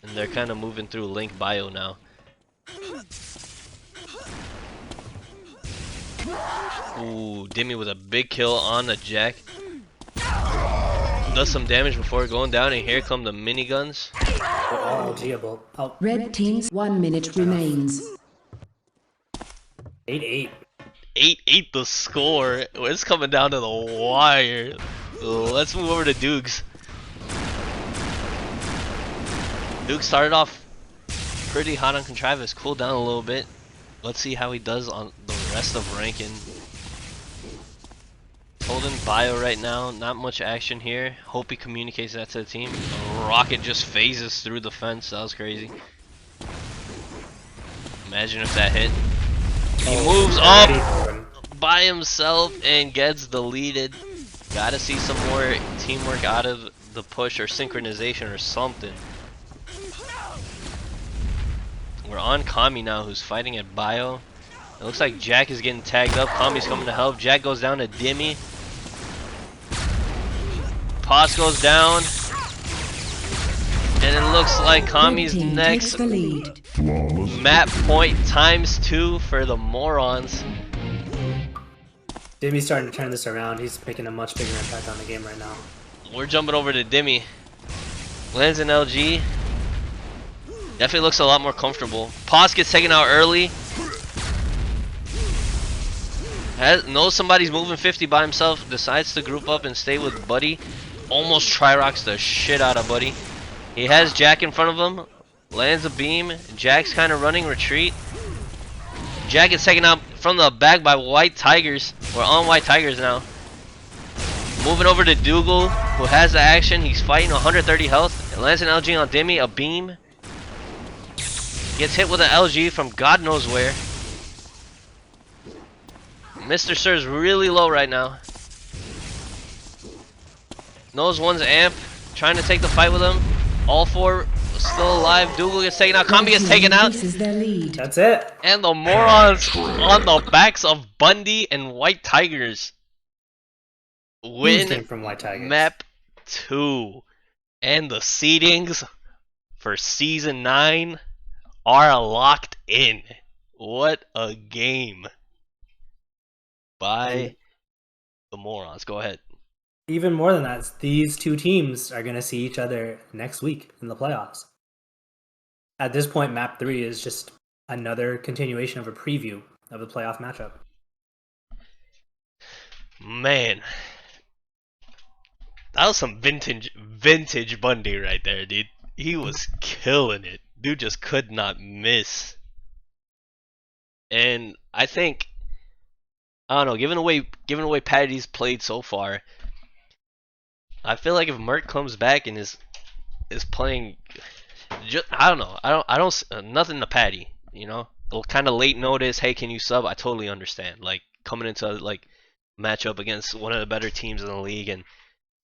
and they're kind of moving through Link Bio now. Ooh, Dimmy with a big kill on the Jack. Does some damage before going down, and here come the miniguns. They're all LGable. Oh, Red team's 1 minute remains. 8-8. 8-8 the score. It's coming down to the wire. Let's move over to Dukes. Duke started off pretty hot on Contrived. Has cooled down a little bit. Let's see how he does on the rest of Rankin. Holding Bio right now. Not much action here. Hope he communicates that to the team. A rocket just phases through the fence. That was crazy. Imagine if that hit. He moves up by himself and gets deleted. Gotta see some more teamwork out of the push or synchronization or something. We're on Kami now, who's fighting at Bio. It looks like Jack is getting tagged up. Kami's coming to help. Jack goes down to Dimmy. Pos goes down. And it looks like Kami's next. Map point ×2 for the Maurons. Dimmy's starting to turn this around. He's making a much bigger impact on the game right now. We're jumping over to Dimmy. Lands an LG. Definitely looks a lot more comfortable. Pos gets taken out early. Knows somebody's moving 50 by himself. Decides to group up and stay with Buddy. Almost try-rocks the shit out of Buddy. He has Jack in front of him. Lands a beam. Jack's kind of running retreat. Jack gets taken out from the back by White Tigers. We're on White Tigers now. Moving over to Dougal, who has the action. He's fighting 130 health. And lands an LG on Dimmy, a beam. Gets hit with an LG from God knows where. Mr. Sir's really low right now. Knows one's amp. Trying to take the fight with him. All four still alive. Dougal gets taken out. Kami gets taken out. That's it. And the Maurons on the backs of Bundy and White Tigers win from White Tigers? map 2. And the seedings for season 9 are locked in. What a game by the Maurons. Go ahead. Even more than that, these two teams are going to see each other next week in the playoffs. At this point, map 3 is just another continuation of a preview of the playoff matchup. Man, that was some vintage Bundy right there, dude. He was killing it. Dude just could not miss. And I think, I don't know, given the way Patty's played so far, I feel like if Merc comes back and is playing, just, I don't know, I don't nothing to Patty, you know, the kind of late notice, hey, can you sub? I totally understand. Like coming into like matchup against one of the better teams in the league, and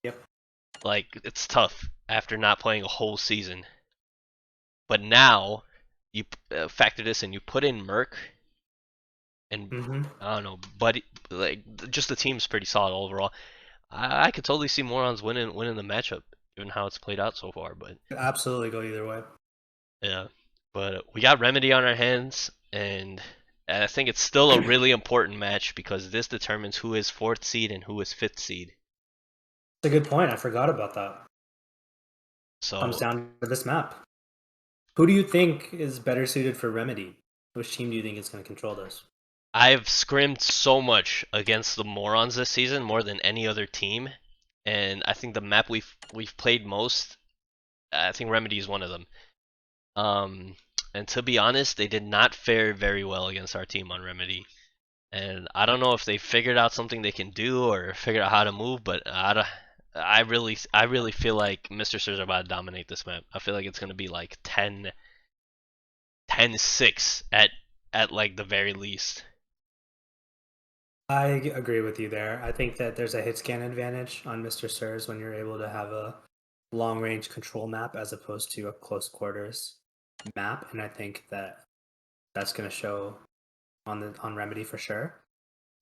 yep, like it's tough after not playing a whole season. But now you factor this in, you put in Merc, and I don't know, but like just the team's pretty solid overall. I could totally see Maurons winning the matchup, given how it's played out so far. But absolutely go either way. Yeah, but we got Remedy on our hands, and I think it's still a really important match because this determines who is 4th seed and who is 5th seed. That's a good point. I forgot about that. So comes down to this map. Who do you think is better suited for Remedy? Which team do you think is going to control this? I've scrimmed so much against the Maurons this season, more than any other team, and I think the map we've played most, I think Remedy is one of them. And to be honest, they did not fare very well against our team on Remedy. And I don't know if they figured out something they can do or figured out how to move, but I really feel like Mr. Sirs are about to dominate this map. I feel like it's gonna be like 10-6 at like the very least. I agree with you there. I think that there's a hit scan advantage on Mr. Sirs when you're able to have a long range control map as opposed to a close quarters map, and I think that that's going to show on Remedy for sure.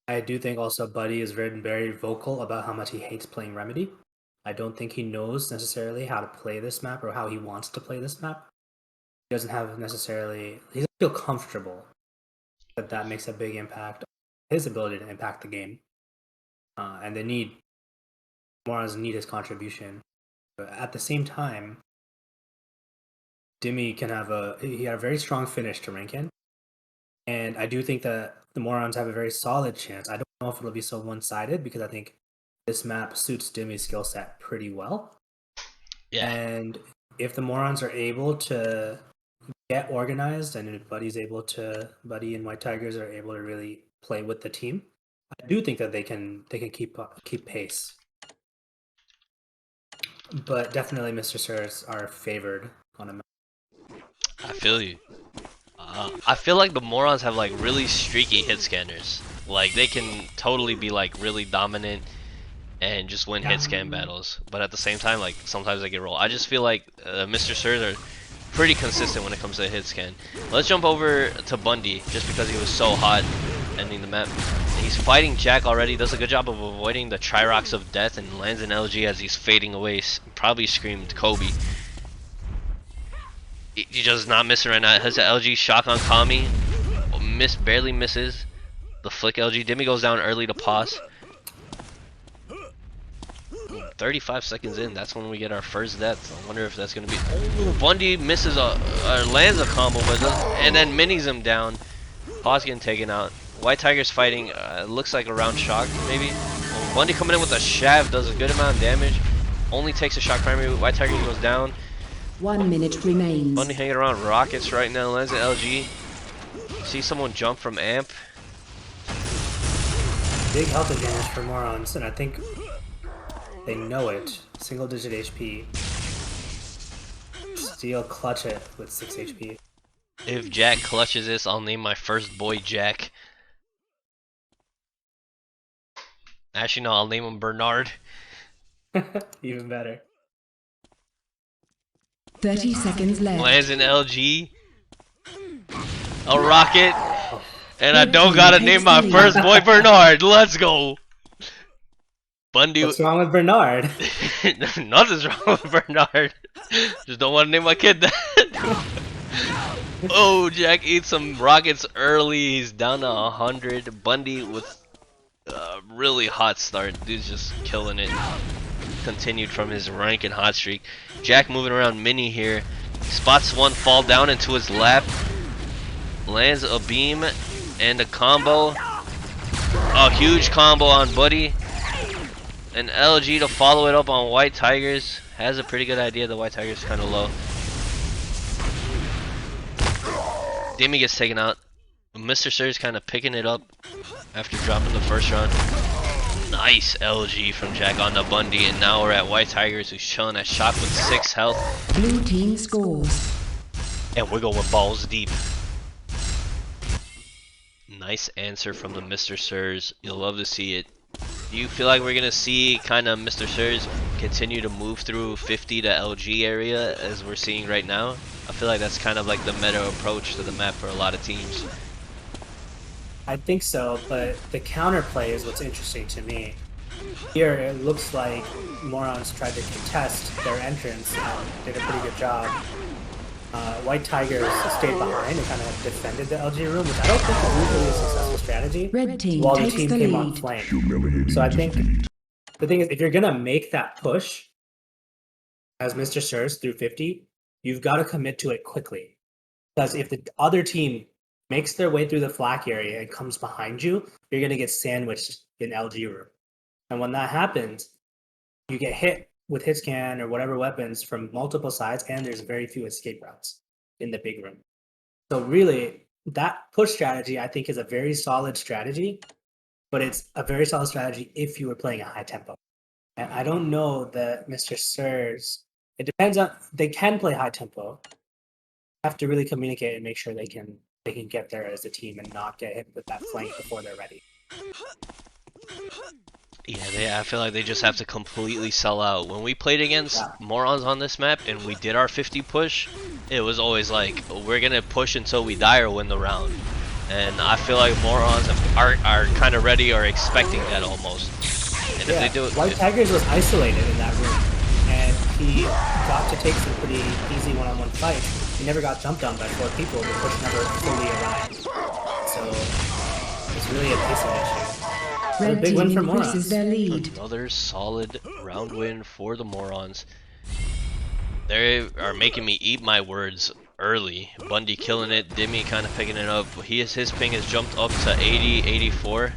I do think also Buddy is very vocal about how much he hates playing Remedy. I don't think he knows necessarily how to play this map or how he wants to play this map. He doesn't have necessarily, he doesn't feel comfortable, but that makes a big impact on his ability to impact the game. And Maurons need his contribution. But at the same time, Dimmy he had a very strong finish to Rankin. And I do think that the Maurons have a very solid chance. I don't know if it'll be so one-sided because I think this map suits Dimmy's skill set pretty well. Yeah. And if the Maurons are able to get organized and if Buddy and White Tigers are able to really play with the team, I do think that they can keep pace. But definitely Mr. Sirs are favored on a map. I feel you. I feel like the Morons have like really streaky hit scanners. Like they can totally be like really dominant and just win hit scan battles. But at the same time, like sometimes they get rolled. I just feel like Mr. Sirs are pretty consistent when it comes to hit scan. Let's jump over to Bundy just because he was so hot ending the map. He's fighting Jack already. Does a good job of avoiding the Trirox of death and lands an LG as he's fading away. Probably screamed Kobe. He just not missing right now. Has an LG shotgun Kami. Barely misses. The flick LG. Dimmy goes down early to pause. 35 seconds in, that's when we get our first death. I wonder if that's gonna be. Oh, Bundy misses lands a combo, but and then minis him down. Pause getting taken out. White Tiger's fighting. Looks like a round shock maybe. Oh, Bundy coming in with a shaft does a good amount of damage. Only takes a shock primary. White Tiger goes down. 1 minute remains. Bundy hanging around rockets right now. Lands an LG. See someone jump from amp. Big health advantage for Maurons, and I think they know it. Single digit HP. Steel clutch it with 6 HP. If Jack clutches this, I'll name my first boy Jack. Actually, no, I'll name him Bernard. Even better. 30 seconds left. Lands an LG. A rocket. And I don't gotta name my first boy Bernard. Let's go. Bundy. What's wrong with Bernard? Nothing's wrong with Bernard. Just don't want to name my kid that. Oh, Jack eats some rockets early. He's down to 100. Bundy with a really hot start. Dude's just killing it. Continued from his rank and hot streak. Jack moving around mini here. Spots one fall down into his lap. Lands a beam and a combo. A huge combo on Buddy. An LG to follow it up on White Tigers. Has a pretty good idea. The White Tigers kind of low. Dimmy gets taken out. Mr. Sirs kind of picking it up after dropping the first round. Nice LG from Jack on the Bundy, and now we're at White Tigers, who's chilling at shot with 6 health. Blue team scores. And we're going balls deep. Nice answer from the Mr. Sirs. You'll love to see it. Do you feel like we're gonna see kind of Mr. Sirs continue to move through 50 to LG area as we're seeing right now? I feel like that's kind of like the meta approach to the map for a lot of teams. I think so, but the counterplay is what's interesting to me. Here, it looks like Maurons tried to contest their entrance and did a pretty good job. White Tigers stayed behind and kind of defended the LG room, which I don't think is usually a successful strategy. Red team while the takes team the came on lead. flank. Humiliating So I think defeat. the thing is, if you're gonna make that push as Mr. Sirs through 50, you've got to commit to it quickly. Because if the other team makes their way through the flak area and comes behind you, you're gonna get sandwiched in LG room. And when that happens, you get hit with hit scan or whatever weapons from multiple sides, and there's very few escape routes in the big room. So really, that push strategy, I think, is a very solid strategy, but it's a very solid strategy if you were playing a high tempo. And I don't know that Mr. Sirs. It depends on. They can play high tempo. Have to really communicate and make sure they can get there as a team and not get hit with that flank before they're ready. Yeah, I feel like they just have to completely sell out. When we played against Morons on this map and we did our 50 push, it was always like, we're gonna push until we die or win the round. And I feel like Morons are kind of ready or expecting that almost. And if they do it, White Tigers was isolated in that room, and he got to take some pretty easy one-on-one fights. He never got jumped on by 4 people, the push never fully arrived. So it's really a pacing issue. Red a big win team for increases Maurons. their lead. Another solid round win for the Morons. They are making me eat my words early. Bundy killing it, Dimmy kind of picking it up. His ping has jumped up to 80, 84.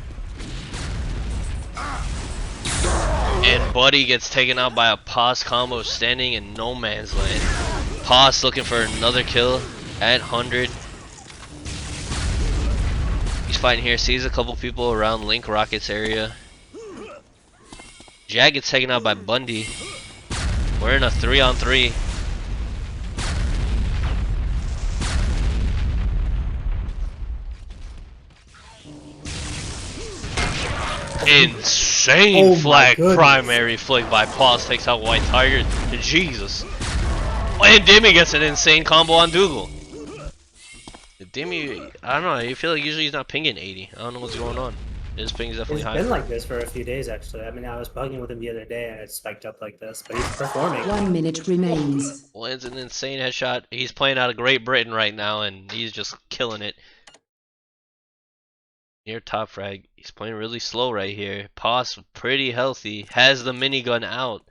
And Buddy gets taken out by a Pos combo standing in no man's land. Pos looking for another kill at 100. He's fighting here, sees a couple people around Link Rockets area. Jag gets taken out by Bundy. We're in a 3-on-3. Insane flag primary flick by Pause, takes out White Tiger. Jesus. And Dimmy gets an insane combo on Dougal. Dimmy, I don't know, I feel like usually he's not pinging 80. I don't know what's going on. His ping is definitely high. It's been like this for a few days actually. I mean, I was bugging with him the other day and it spiked up like this, but he's performing. 1 minute remains. Lands an insane headshot. He's playing out of Great Britain right now and he's just killing it. Near top frag. He's playing really slow right here. Pos pretty healthy. Has the minigun out.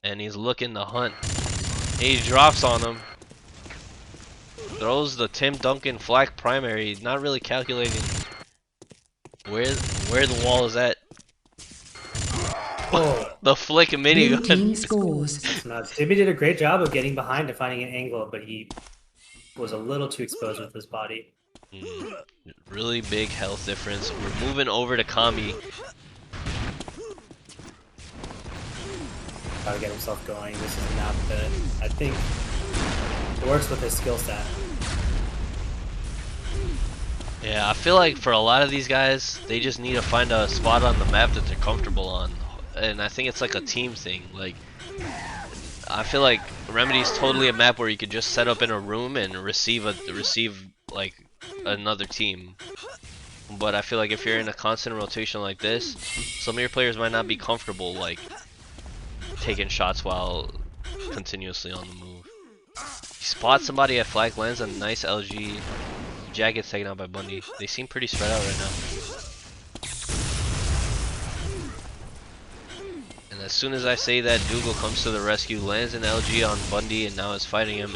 And he's looking to hunt. He drops on him. Throws the Tim Duncan flak primary. Not really calculating where the wall is at. Oh. The flick minigun. Team scores. Timmy did a great job of getting behind and finding an angle, but he was a little too exposed with his body. Really big health difference. We're moving over to Kami. Gotta get himself going. This is a map that I think works with his skill set. Yeah, I feel like for a lot of these guys, they just need to find a spot on the map that they're comfortable on. And I think it's like a team thing. Like, I feel like Remedy's totally a map where you could just set up in a room and receive like another team. But I feel like if you're in a constant rotation like this, some of your players might not be comfortable like taking shots while continuously on the move. He spots somebody at flag, lands a nice LG. Jag gets taken out by Bundy. They seem pretty spread out right now. And as soon as I say that, Dougal comes to the rescue, lands an LG on Bundy, and now is fighting him.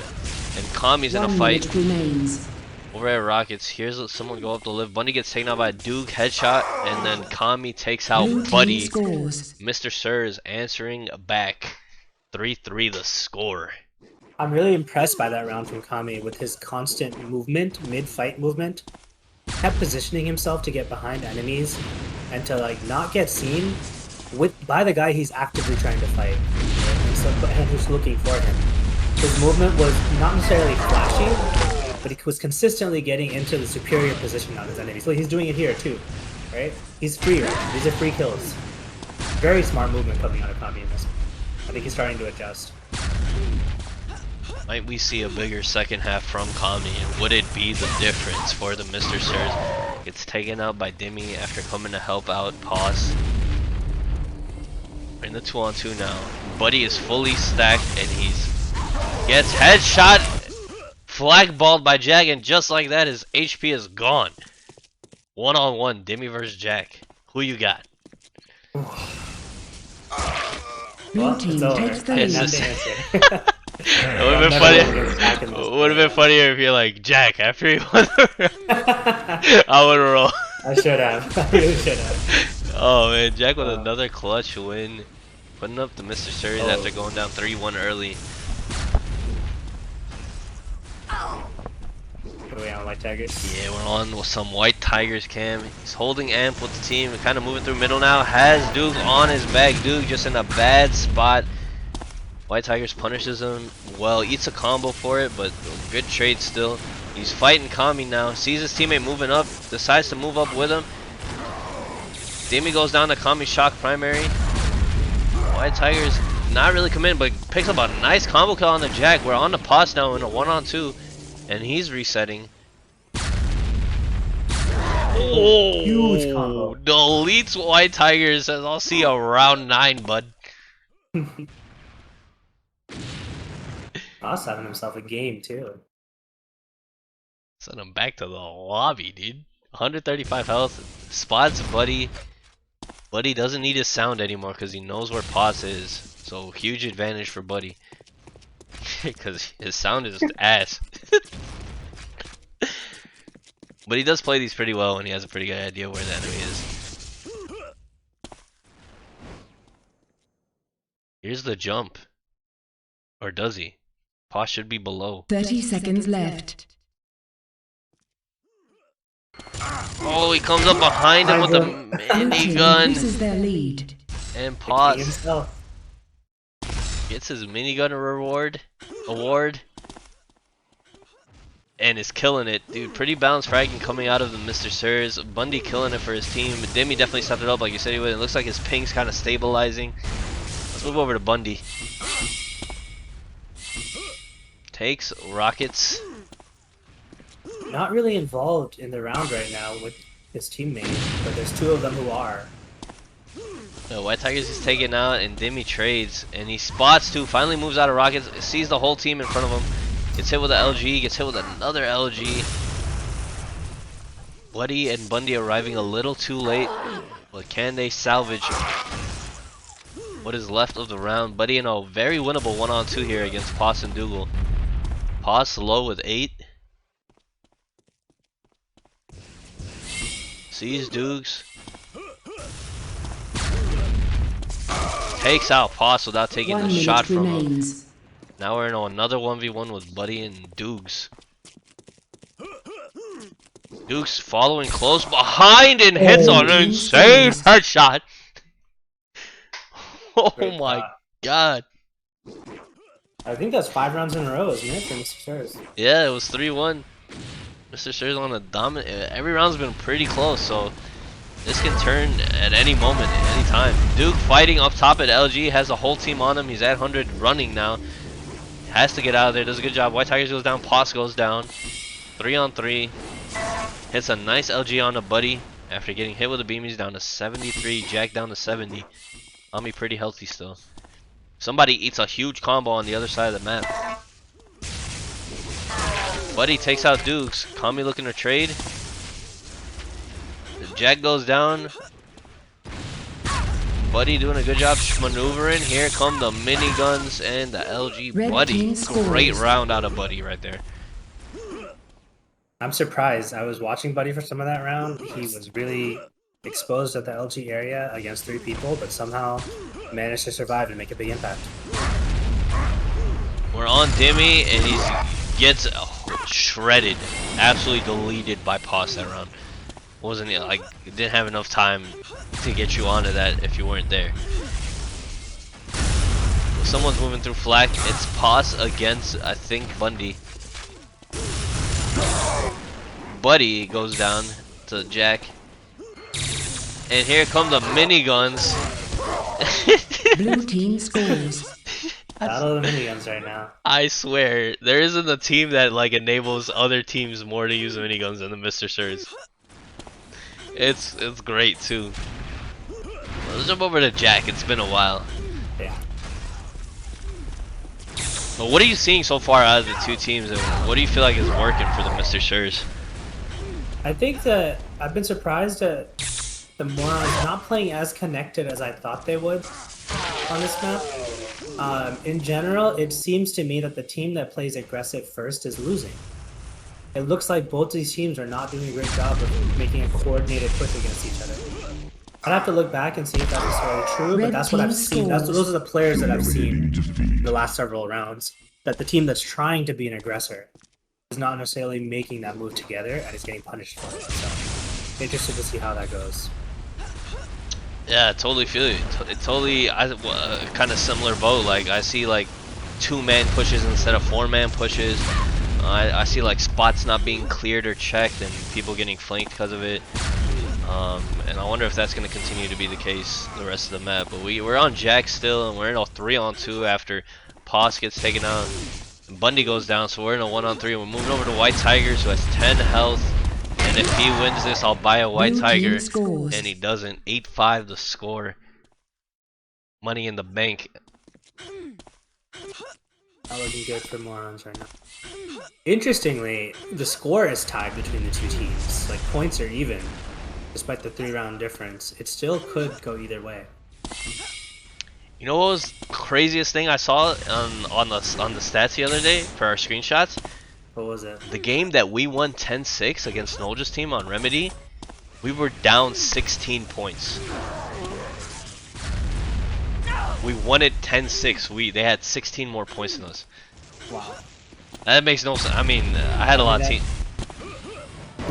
And Kami's in a fight. Over at Rockets, here's someone go up the lift. Bundy gets taken out by Duke, headshot, and then Kami takes out Buddy. Mr. Sir is answering back. 3-3 the score. I'm really impressed by that round from Kami with his constant movement, mid-fight movement. Kept positioning himself to get behind enemies and to like not get seen by the guy he's actively trying to fight. And who's looking for him. His movement was not necessarily flashy, but he was consistently getting into the superior position on his enemies. So he's doing it here too, right? He's free right now. These are free kills. Very smart movement coming out of Kami in this. I think he's starting to adjust. Might we see a bigger second half from Kami, and would it be the difference for the Mr. Sirs? Gets taken out by Dimmy after coming to help out Pause. We're in the 2-on-2 now. Buddy is fully stacked and gets headshot, flag balled by Jag, and just like that his HP is gone. 1-on-1, Dimmy versus Jack. Who you got? Blue team takes the lead. It would have been funny. Would have been funnier if you're like Jack after you won the round. I would roll. I should have. I really should have. Oh man, Jack with another clutch win, putting up the Mr. Series after going down 3-1 early. We're on White Tigers. Yeah, we're on with some White Tigers, Cam. He's holding amp with the team, kind of moving through middle now. Has Duke on his back. Duke just in a bad spot. White Tigers punishes him well, eats a combo for it, but good trade still. He's fighting Kami now. Sees his teammate moving up, decides to move up with him. Demi goes down to Kami shock primary. White Tigers not really committing, but picks up a nice combo kill on the Jack. We're on the pause now in a 1-on-2, and he's resetting. Oh, huge combo. Deletes White Tigers says, I'll see you around 9, bud. Us having himself a game too. Send him back to the lobby, dude. 135 health. Spots Buddy. Buddy doesn't need his sound anymore because he knows where Pos is. So huge advantage for Buddy. Because his sound is just ass. But he does play these pretty well and he has a pretty good idea where the enemy is. Here's the jump. Or does he? Pos should be below. 30 seconds left. Oh, he comes up behind him with the minigun. Increases their lead. And Pos Himself. gets his minigun award. And is killing it, dude. Pretty balanced fragging coming out of the Mr. Sirs. Bundy killing it for his team. Demi definitely stepped it up like you said he would. It looks like his ping's kind of stabilizing. Let's move over to Bundy. Takes rockets. Not really involved in the round right now with his teammate, but there's two of them who are. No, White Tigers is taken out and Demi trades. And he spots too. Finally moves out of rockets. Sees the whole team in front of him. Gets hit with an LG. Gets hit with another LG. Buddy and Bundy arriving a little too late. But can they salvage what is left of the round? Buddy in a very winnable 1-on-2 here against Pos and Dougal. Pos low with 8. Sees Dukes. Takes out Pos without taking 1 a minute shot from him. remains. Now we're in another 1v1 with Buddy and Dukes. Dukes following close behind and hits on an insane headshot. Oh my god. I think that's 5 rounds in a row, isn't it, for Mr. Sirs? Yeah, it was 3-1. Mr. Sirs on a dominant. Every round's been pretty close, so this can turn at any moment, at any time. Duke fighting up top at LG, has a whole team on him. He's at 100 running now. Has to get out of there, does a good job. White Tigers goes down, Pos goes down. 3-on-3. Hits a nice LG on a Buddy after getting hit with a beam. He's down to 73, Jack down to 70. Ami pretty healthy still. Somebody eats a huge combo on the other side of the map. Buddy takes out Dukes. Kami looking to trade. Jack goes down. Buddy doing a good job maneuvering. Here come the miniguns and the LG. Red Buddy. team scores. Great round out of Buddy right there. I'm surprised. I was watching Buddy for some of that round. He was really exposed at the LG area against 3 people, but somehow managed to survive and make a big impact. We're on Demi and he gets shredded. Absolutely deleted by Pos that round. Wasn't it like it didn't have enough time to get you onto that if you weren't there. Someone's moving through flag. It's Pos against I think Bundy. Buddy goes down to Jack. And here come the miniguns. Blue team scores. Battle of the miniguns right now. I swear, there isn't a team that like enables other teams more to use miniguns than the Mr. Sirs. It's great too. Let's jump over to Jack. It's been a while. Yeah. But what are you seeing so far out of the two teams, and what do you feel like is working for the Mr. Sirs? I think that I've been surprised at the Maurons not playing as connected as I thought they would on this map. In general, it seems to me that the team that plays aggressive first is losing. It looks like both these teams are not doing a great job of making a coordinated push against each other. I'd have to look back and see if that is really true, but that's what I've seen. Those are the players that I've seen in the last several rounds. That the team that's trying to be an aggressor is not necessarily making that move together and is getting punished for it. So interested to see how that goes. Yeah, I totally feel it. Totally, kind of similar boat. Like I see like 2-man pushes instead of 4-man pushes. I see like spots not being cleared or checked and people getting flanked because of it. And I wonder if that's going to continue to be the case the rest of the map. But we're on Jack still, and we're in a 3-on-2 after Pos gets taken out. And Bundy goes down, so we're in a 1-on-3. We're moving over to White Tigers, who has 10 health. And if he wins this, I'll buy a White Tiger. And he doesn't. 8-5 the score. Money in the bank. Not looking good for Maurons right now. Interestingly, the score is tied between the two teams. Like, points are even. Despite the 3-round difference, it still could go either way. You know what was the craziest thing I saw on the stats the other day for our screenshots? What was it? The game that we won 10-6 against Nolja's team on Remedy, we were down 16 points. We won it 10-6. They had 16 more points than us. Wow. That makes no sense. I mean, I had a lot of team.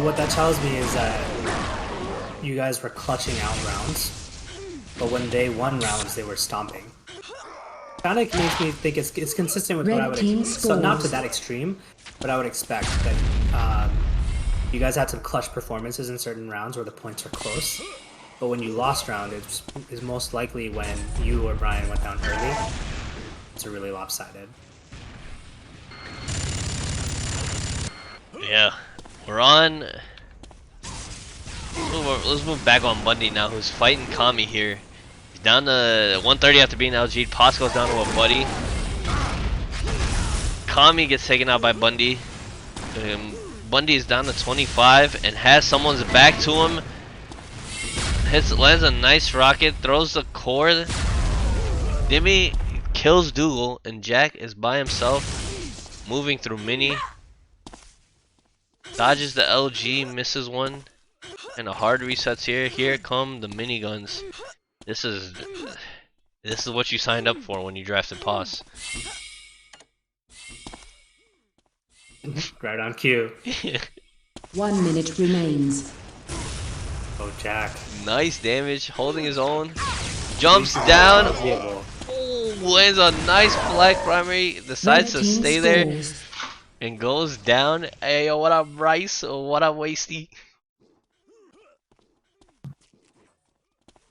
What that tells me is that you guys were clutching out rounds, but when they won rounds, they were stomping. Kind of makes me think it's consistent with what I would expect. So not to that extreme, but I would expect that you guys had some clutch performances in certain rounds where the points are close. But when you lost round, it's most likely when you or Brian went down early. It's really lopsided. Yeah, we're on. Let's move back on Bundy now, who's fighting Kami here. He's down to 130 after being LG'd. Pos goes down to a buddy. Kami gets taken out by Bundy. Bundy is down to 25 and has someone's back to him. Lands a nice rocket, throws the core. Dimmy kills Dougal, and Jack is by himself, moving through Mini. Dodges the LG, misses one, and a hard resets here. Here come the miniguns. This is what you signed up for when you drafted Pos. Right on cue. 1 minute remains. Oh, Jack. Nice damage, holding his own. Jumps down. Oh, lands a nice black primary. Decides to stay there and goes down. Hey, yo, what up, Rice? What up, Wasty?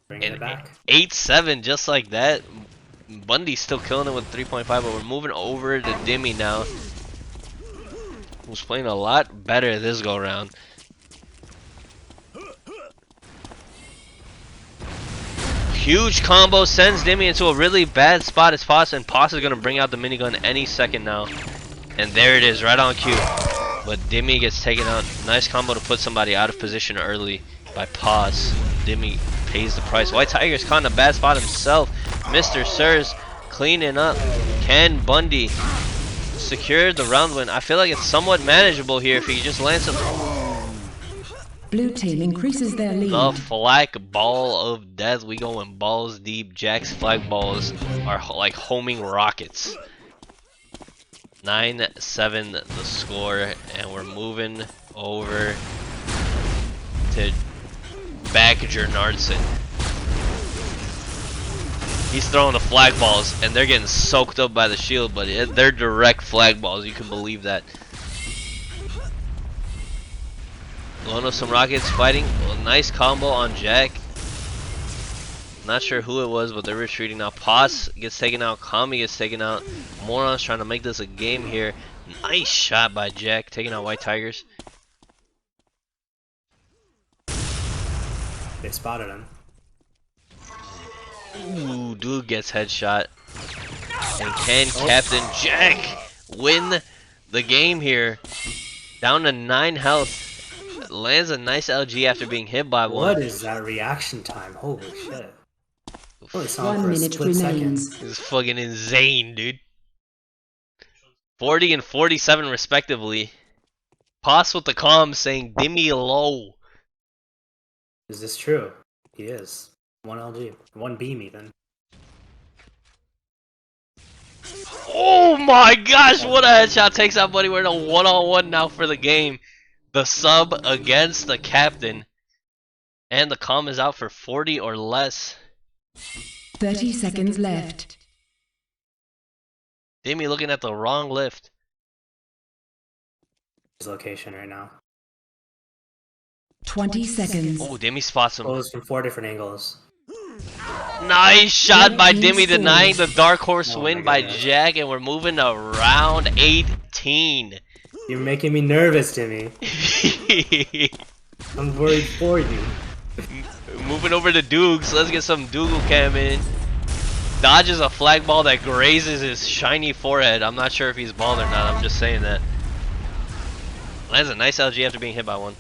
Bringing it back. 8-7, just like that. Bundy's still killing it with 3.5, but we're moving over to Dimmy now, who's playing a lot better this go round. Huge combo sends Dimmy into a really bad spot as Pos, and Pos is going to bring out the minigun any second now. And there it is, right on cue. But Dimmy gets taken out. Nice combo to put somebody out of position early by Pos. Dimmy pays the price. White Tiger's caught in a bad spot himself. Mr. Sirs cleaning up. Can Bundy secure the round win? I feel like it's somewhat manageable here if he just lands some. Blue team increases their lead. The flag ball of death. We going balls deep. Jack's flag balls are like homing rockets. 9-7 the score, and we're moving over to back Jernardson. He's throwing the flag balls, and they're getting soaked up by the shield, but they're direct flag balls. You can believe that. Blowing up some rockets, fighting. Well, nice combo on Jack. Not sure who it was, but they're retreating now. Pos gets taken out. Kami gets taken out. Maurons trying to make this a game here. Nice shot by Jack, taking out White Tigers. They spotted him. Ooh, dude gets headshot. And can Captain Jack win the game here? Down to 9 health. Lands a nice LG after being hit by one. What is that reaction time? Holy shit. Really saw 1 for a minute split remains. second. It's fucking insane, dude. 40 and 47 respectively. Pos with the comms saying Dimmy low. Is this true? He is. 1 LG. 1 beam even. Oh my gosh, what a headshot. Takes out buddy. We're in a one-on-one now for the game. The sub against the captain. And the comm is out for 40 or less. 30 seconds left. Demi looking at the wrong lift. His location right now. 20 seconds. Oh, Demi spots him. Close from 4 different angles. Nice shot by Red Demi, team denying the scores. dark horse Oh win my by goodness. Jack, and we're moving to round 18. You're making me nervous, Timmy. I'm worried for you. Moving over to Dukes. Let's get some Dougal cam in. Dodges a flag ball that grazes his shiny forehead. I'm not sure if he's bald or not. I'm just saying that. Lands a nice LG after being hit by one.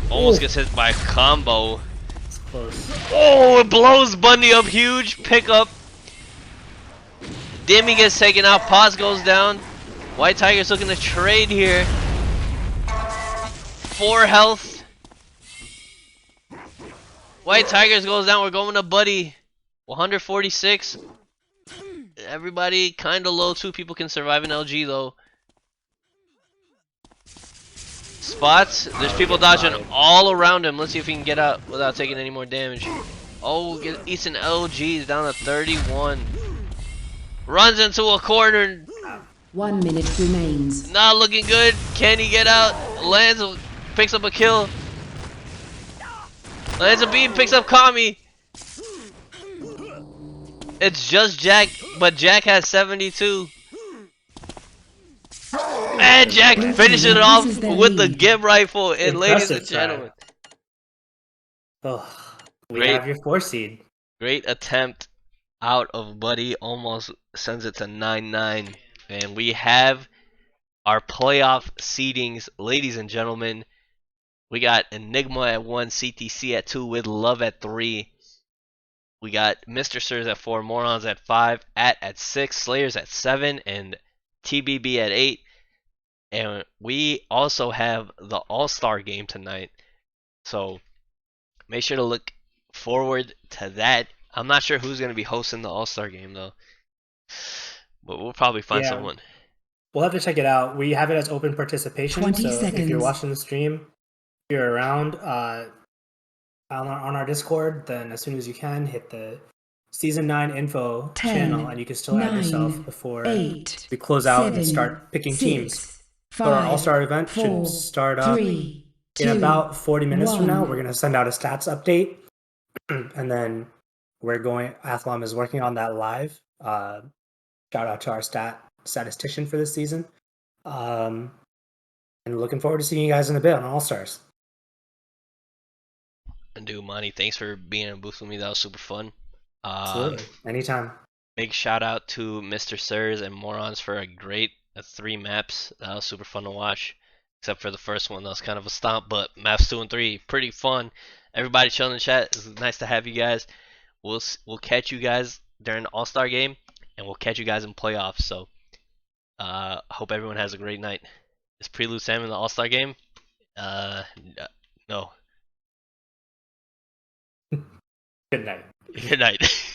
Almost gets hit by a combo. It's close. Oh, it blows Bundy up huge. Pickup. Demi gets taken out. Pause goes down. White Tiger's looking to trade here. 4 health. White Tigers goes down. We're going to Buddy. 146. Everybody kind of low. 2 people can survive an LG though. Spots. There's people dodging all around him. Let's see if he can get out without taking any more damage. Oh, eats an LG. Down to 31. Runs into a corner. 1 minute remains. Not looking good. Can he get out? Lands, picks up a kill. Lands a beam, picks up Kami. It's just Jack, but Jack has 72. And Jack finishes it off with the Gib rifle. And ladies and Impressive gentlemen, Oh, we Great. have your 4 seed. great attempt out of Buddy. Almost sends it to 9-9. And we have our playoff seedings, ladies and gentlemen. We got Enigma at 1, CTC at 2, with Love at 3. We got Mr. Sirs at 4, Maurons at 5, at 6, Slayers at 7, and TBB at 8. And we also have the All-Star game tonight. So make sure to look forward to that. I'm not sure who's going to be hosting the All-Star game, though. But we'll probably find Yeah. someone. We'll have to check it out. We have it as open participation. 20 so if you're seconds. watching the stream, if you're around on our Discord, then as soon as you can, hit the Season 9 info 10, channel, and you can still add 9, yourself before 8, we close out 7, and start picking 6, teams. 5, So our All-Star event 4, should start up 3, in 2, about 40 minutes from now. 1. We're going to send out a stats update, and then Athlon is working on that live. Shout out to our statistician for this season. And looking forward to seeing you guys in a bit on All-Stars. And dude, Monty, thanks for being in a booth with me. That was super fun. Absolutely. Anytime. Big shout out to Mr. Sirs and Morons for a great 3 maps. That was super fun to watch. Except for the first one, that was kind of a stomp. But maps 2 and 3, pretty fun. Everybody chilling in the chat. It's nice to have you guys. We'll catch you guys during the All-Star game, and we'll catch you guys in playoffs. So, hope everyone has a great night. Is Prelude Sam in the All-Star game? No. Good night. Good night.